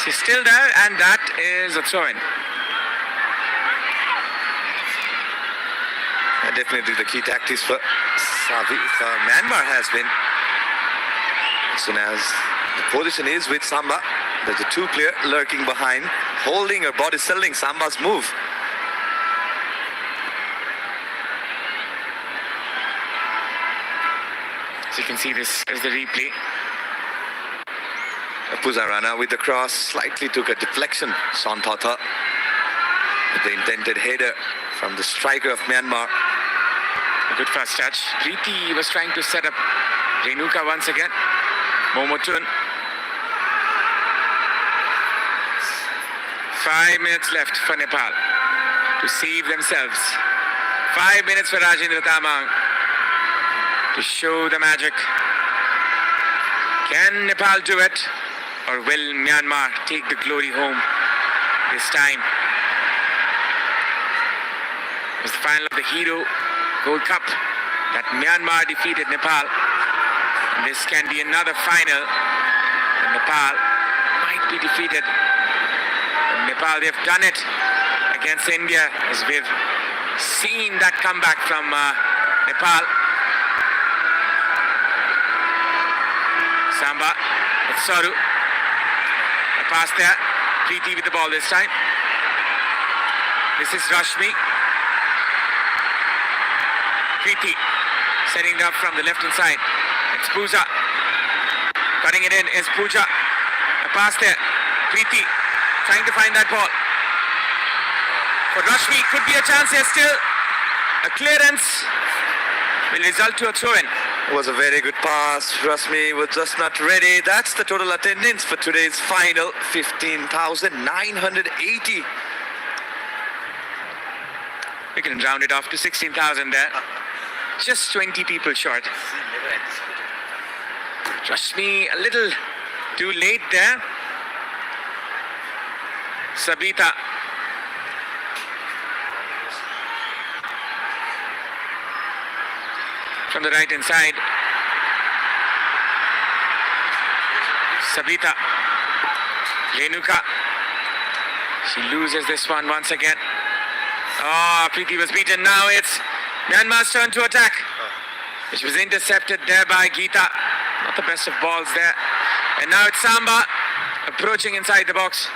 Speaker 2: She's still there, and that is a throw-in.
Speaker 1: Definitely the key tactics for Myanmar has been, as soon as the position is with Samba, there's a two-player lurking behind, holding her body, selling Samba's move.
Speaker 2: So you can see this as the replay.
Speaker 1: Puzarana with the cross, slightly took a deflection. Sontata with the intended header from the striker of Myanmar.
Speaker 2: A good first touch. Preeti was trying to set up Renuka once again. Momotun. 5 minutes left for Nepal to save themselves. 5 minutes for Rajendra Tamang to show the magic. Can Nepal do it? Or will Myanmar take the glory home this time? It was the final of the Hero Gold Cup that Myanmar defeated Nepal. And this can be another final. And Nepal might be defeated. And Nepal, they've done it against India, as we've seen that comeback from Nepal. Samba, it's Saru. A pass there. Preeti with the ball this time. This is Rashmi. Preeti setting it up from the left hand side. It's Pooja. Cutting it in is Pooja. A pass there. Preeti trying to find that ball. For Rashmi, could be a chance here still. A clearance will result to a throw-in.
Speaker 1: It was a very good pass. Rasmi was just not ready. That's the total attendance for today's final, 15,980.
Speaker 2: We can round it off to 16,000 there. Just 20 people short. Rashmi a little too late there. Sabita. From the right hand side. Sabita. Renuka. She loses this one once again. Oh, Preeti was beaten. Now it's Myanmar's turn to attack. Which was intercepted there by Geeta. Not the best of balls there. And now it's Samba approaching inside the box.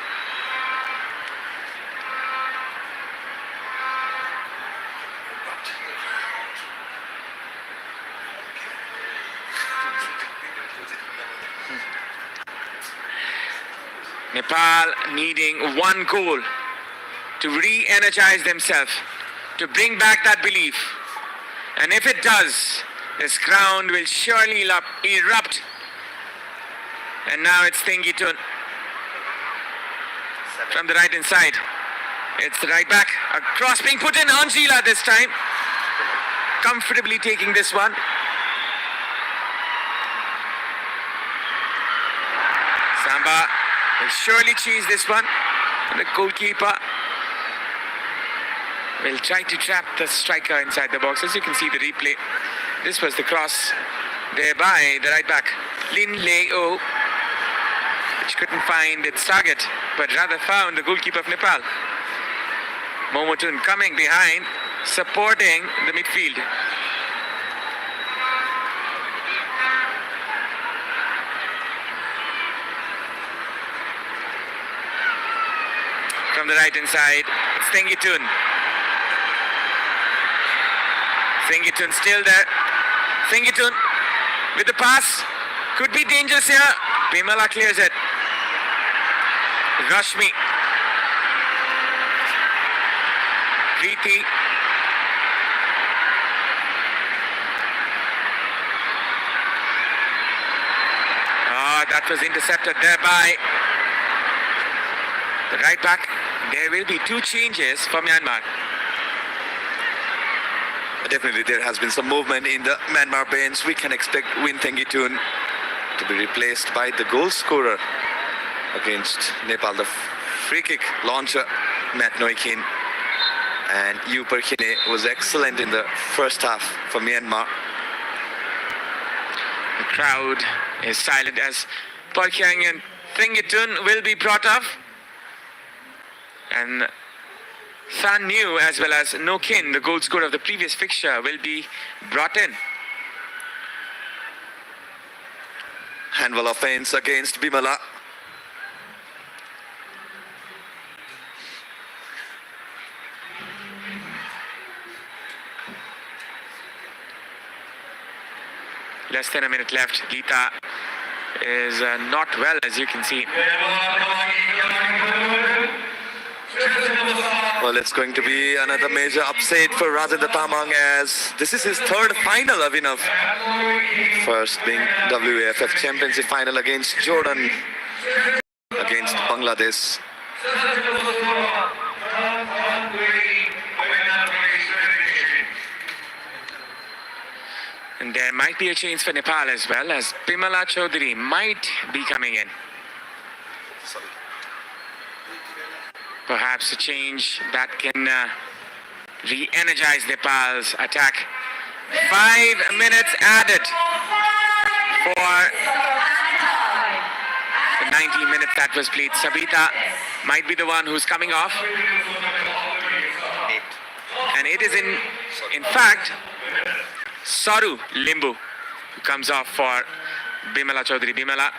Speaker 2: Nepal needing one goal to re-energize themselves, to bring back that belief. And if it does, This ground will surely erupt. And now it's Thengitun from the right hand side. It's the right back. A cross being put in. Anjila this time. Comfortably taking this one. Samba will surely chase this one. And the goalkeeper will try to trap the striker inside the box. As you can see the replay. This was the cross there by the right back. Lin Leo, which couldn't find its target, but rather found the goalkeeper of Nepal. Momotun coming behind, supporting the midfield. From the right hand side, it's Thengitun. Thengitun still there. Thengitun with the pass. Could be dangerous here. Bimala clears it. Rashmi. Preeti. That was intercepted there by the right back. There will be two changes for Myanmar.
Speaker 1: Definitely there has been some movement in the Myanmar bench. We can expect Win Thengitun to be replaced by the goal scorer against Nepal, the free kick launcher Matt Noikin. And Yu Perkine was excellent in the first half for Myanmar.
Speaker 2: The crowd is silent as Perkyang and Thengitun will be brought up. And San New as well as No Kin, the goal scorer of the previous fixture, will be brought in.
Speaker 1: Handball offense against Bimala.
Speaker 2: Less than a minute left. Geeta is not well, as you can see.
Speaker 1: Well, it's going to be another major upset for Rajendra Tamang as this is his third final, Abhinav. First being WAFF Championship final against Jordan, against Bangladesh.
Speaker 2: And there might be a change for Nepal as well, as Bimala Chaudhary might be coming in. Perhaps a change that can re-energize Nepal's attack. 5 minutes added for the 90 minutes that was played. Sabita might be the one who's coming off. And it is in fact Saru Limbu who comes off for Bimala Chaudhary. Bimala,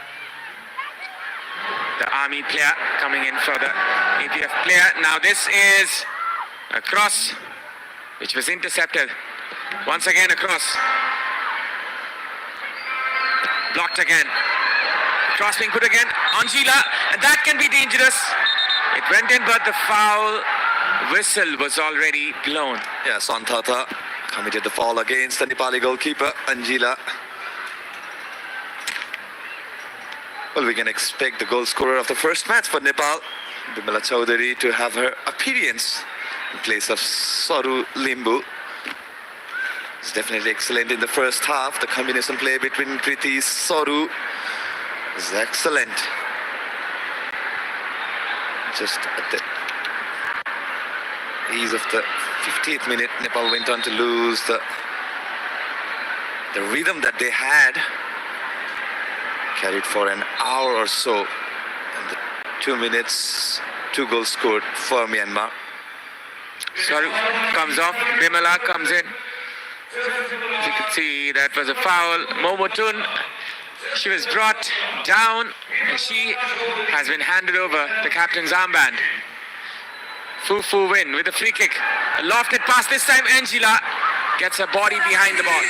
Speaker 2: the army player, coming in for the APF player. Now this is a cross which was intercepted. Once again a cross. Blocked again. Cross being put again. Anjila, and that can be dangerous. It went in, but the foul whistle was already blown.
Speaker 1: Yes, Santata committed the foul against the Nepali goalkeeper, Anjila. Well, we can expect the goal scorer of the first match for Nepal, Bimala Chaudhary, to have her appearance in place of Saru Limbu. It's definitely excellent in the first half. The combination play between Kriti Saru is excellent. Just at the ease of the 50th minute, Nepal went on to lose the rhythm that they had. Carried for an hour or so. And the 2 minutes, 2 goals scored for Myanmar.
Speaker 2: Saru comes off. Bimala comes in. As you can see, that was a foul. Momotun, she was brought down and she has been handed over the captain's armband. Fufu win with a free kick. A lofted pass this time. Angela gets her body behind the ball.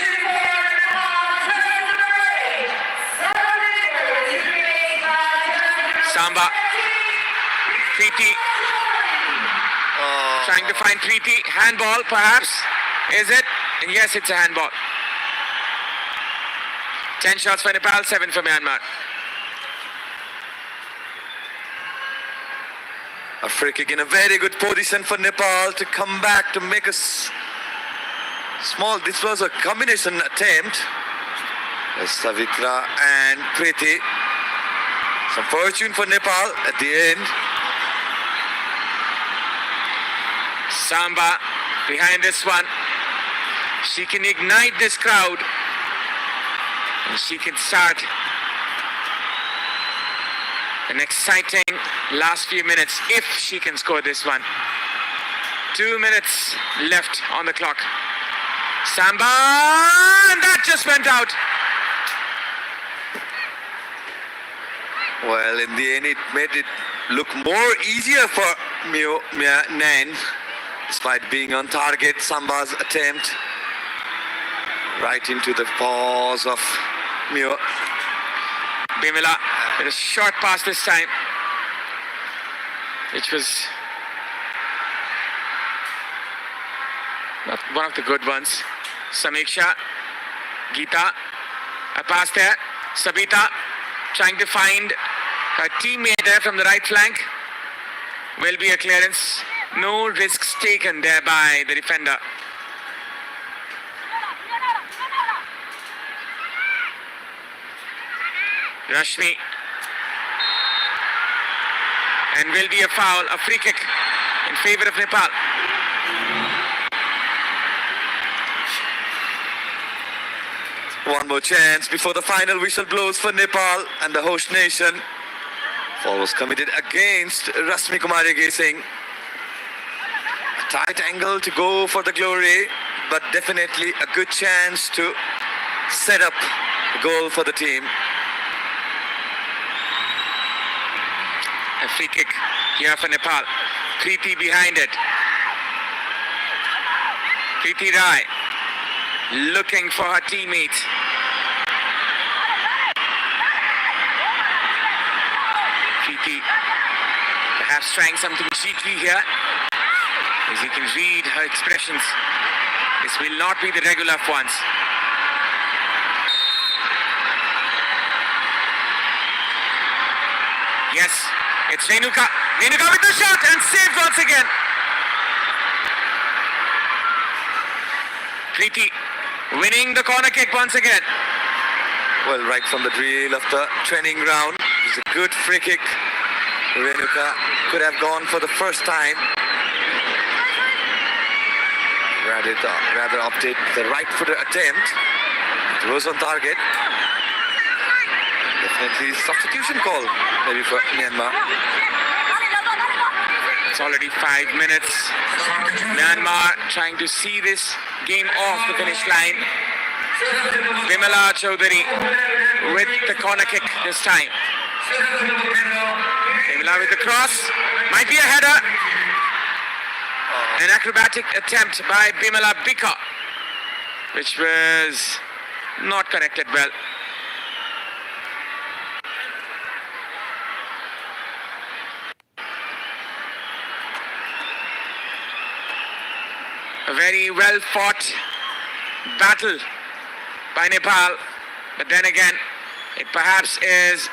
Speaker 2: Samba. Preeti. Trying to find Preeti. Handball, perhaps. Is it? And yes, it's a handball. 10 shots for Nepal, 7 for Myanmar.
Speaker 1: A free kick in a very good position for Nepal to come back to make a small. This was a combination attempt. Savitra and Preeti. Some fortune for Nepal at the end.
Speaker 2: Samba behind this one. She can ignite this crowd. And she can start an exciting last few minutes if she can score this one. 2 minutes left on the clock. Samba, and that just went out.
Speaker 1: Well, in the end, it made it look more easier for Myanmar, despite being on target. Samba's attempt right into the paws of Myo.
Speaker 2: Bimala with a short pass this time, which was not one of the good ones. Samiksha, Geeta, a pass there. Sabita trying to find her teammate there from the right flank. Will be a clearance. No risks taken there by the defender. Rashmi. And will be a foul, a free kick in favor of Nepal.
Speaker 1: One more chance before the final whistle blows for Nepal and the host nation. Foul was committed against Rashmi Kumari Gesing. A tight angle to go for the glory, but definitely a good chance to set up a goal for the team.
Speaker 2: A free kick here for Nepal. Preeti behind it. Preeti Rai looking for her teammate. Preeti perhaps trying something cheeky here, as you can read her expressions. This will not be the regular ones. Yes, it's Renuka. Renuka with the shot and saved once again. Preeti winning the corner kick once again.
Speaker 1: Well, right from the drill of the training ground. It's a good free kick. Renuka could have gone for the first time. Rather opted the right-footed attempt. It was on target. Definitely substitution call maybe for Myanmar.
Speaker 2: It's already 5 minutes. Myanmar trying to see this game off the finish line. Vimala Chaudhary with the corner kick this time. Vimala with the cross. Might be a header. An acrobatic attempt by Bimala Bika, which was not connected well. A very well fought battle by Nepal, but then again, it perhaps is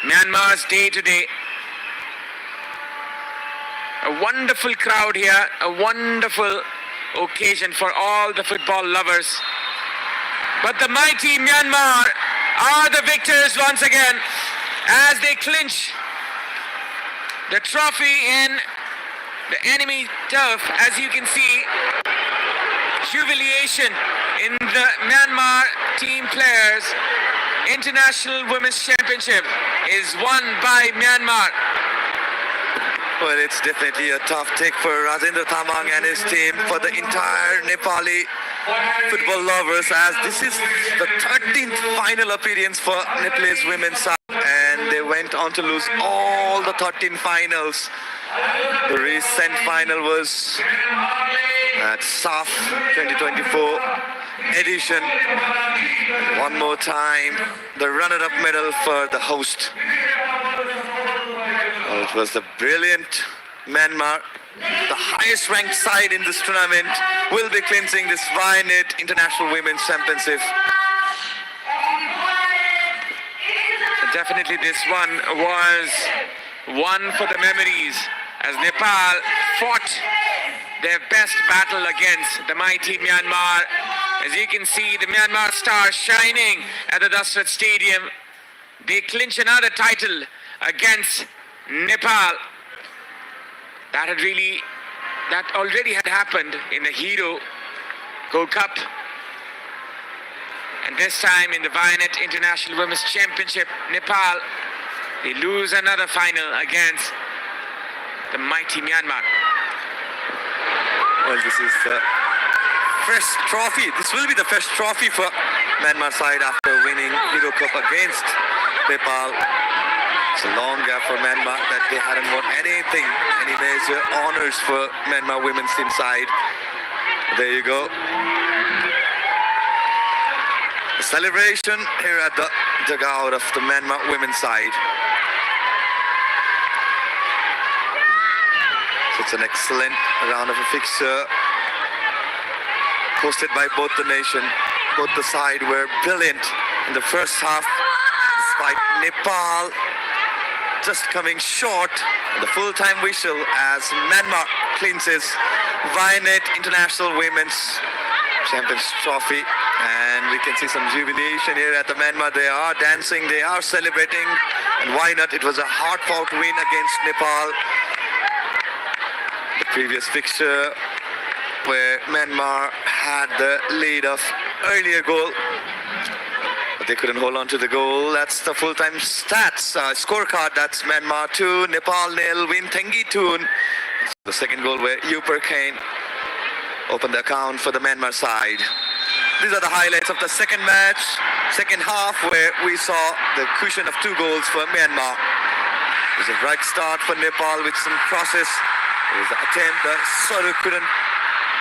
Speaker 2: Myanmar's day today. A wonderful crowd here, a wonderful occasion for all the football lovers. But the mighty Myanmar are the victors once again as they clinch the trophy in the enemy turf. As you can see, jubilation in the Myanmar team players. International Women's Championship is won by Myanmar.
Speaker 1: Well, it's definitely a tough take for Rajendra Thamang and his team, for the entire Nepali football lovers, as this is the 13th final appearance for Nepalese women's side, and they went on to lose all the 13 finals. The recent final was at SAF 2024 edition. One more time, the runner-up medal for the host. Well, it was the brilliant Myanmar, the highest ranked side in this tournament, will be clinching this Vianet International Women's Championship.
Speaker 2: Definitely this one was one for the memories as Nepal fought their best battle against the mighty Myanmar. As you can see, the Myanmar star shining at the Dasrat Stadium. They clinch another title against Nepal. That already had happened in the Hero Gold Cup. And this time in the Vianet International Women's Championship, Nepal, they lose another final against the mighty Myanmar.
Speaker 1: Well, this is the first trophy. This will be the first trophy for Myanmar side after winning Hero Cup against Nepal. It's a long gap for Myanmar that they hadn't won anything, any major honors for Myanmar women's team side. There you go. The celebration here at the dugout of the Myanmar women's side. So it's an excellent round of a fixture hosted by both the nation. Both the side were brilliant in the first half, despite Nepal just coming short in the full-time whistle as Myanmar clinches Vianet International Women's Champions Trophy. And we can see some jubilation here at the Myanmar. They are dancing, they are celebrating, and why not? It was a hard-fought win against Nepal. The previous fixture where Myanmar had the lead of earlier goal, but they couldn't hold on to the goal. That's the full-time stats scorecard. That's Myanmar 2, Nepal 0, Win Tengi 2. The second goal where Upur Kane opened the account for the Myanmar side. These are the highlights of the second match, second half, where we saw the cushion of 2 goals for Myanmar. It was a right start for Nepal with some crosses. It was an attempt that Saru couldn't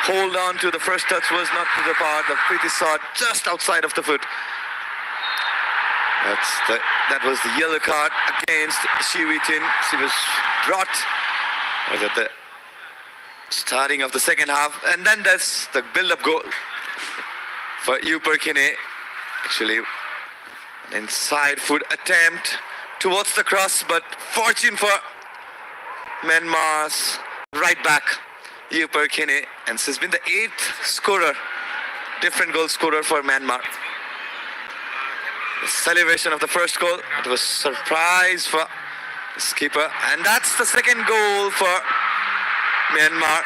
Speaker 1: hold on to. The first touch was not to the part. The Preeti saw just outside of the foot. That was the yellow card against Shiwitin. She was brought at the starting of the second half. And then that's the build-up goal for Upur Kane. Actually, an inside foot attempt towards the cross, but fortune for Myanmar's right back, Upur Kane, and she's been the 8th scorer, different goal scorer for Myanmar. The celebration of the first goal, it was surprise for the skipper, and that's the second goal for Myanmar.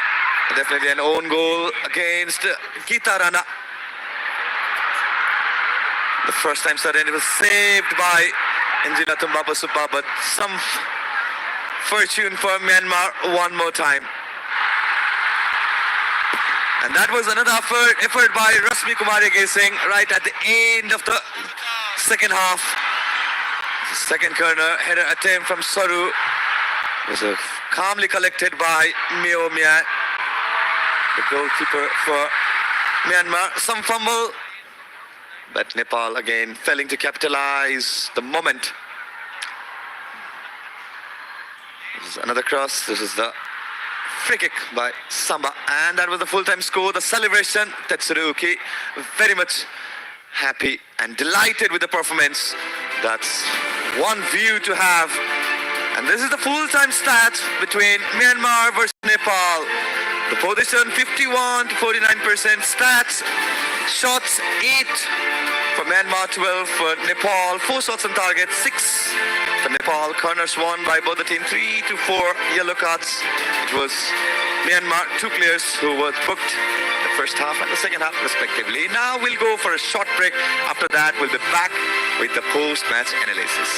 Speaker 1: Definitely an own goal against Gita Rana. The first time sudden it was saved by Njina Tumbapasupa, but some fortune for Myanmar one more time. And that was another effort by Rasmi Kumari Gesing right at the end of the second half. The second corner header attempt from Saru was calmly collected by Myo Myan, the goalkeeper for Myanmar. Some fumble, but Nepal again failing to capitalize the moment. This is another cross. This is the free kick by Samba, and that was the full-time score. The celebration, Tetsuro Uki very much happy and delighted with the performance. That's one view to have. And this is the full-time stats between Myanmar versus Nepal. The position 51 to 49% stats. Shots 8 for Myanmar, 12 for Nepal. 4 shots on target, 6 for Nepal. Corners won by both the team, 3 to 4 yellow cards. It was Myanmar, 2 players who were booked the first half and the second half respectively. Now we'll go for a short break. After that, we'll be back with the post-match analysis.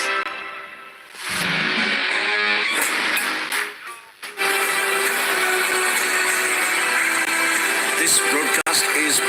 Speaker 12: This broadcast is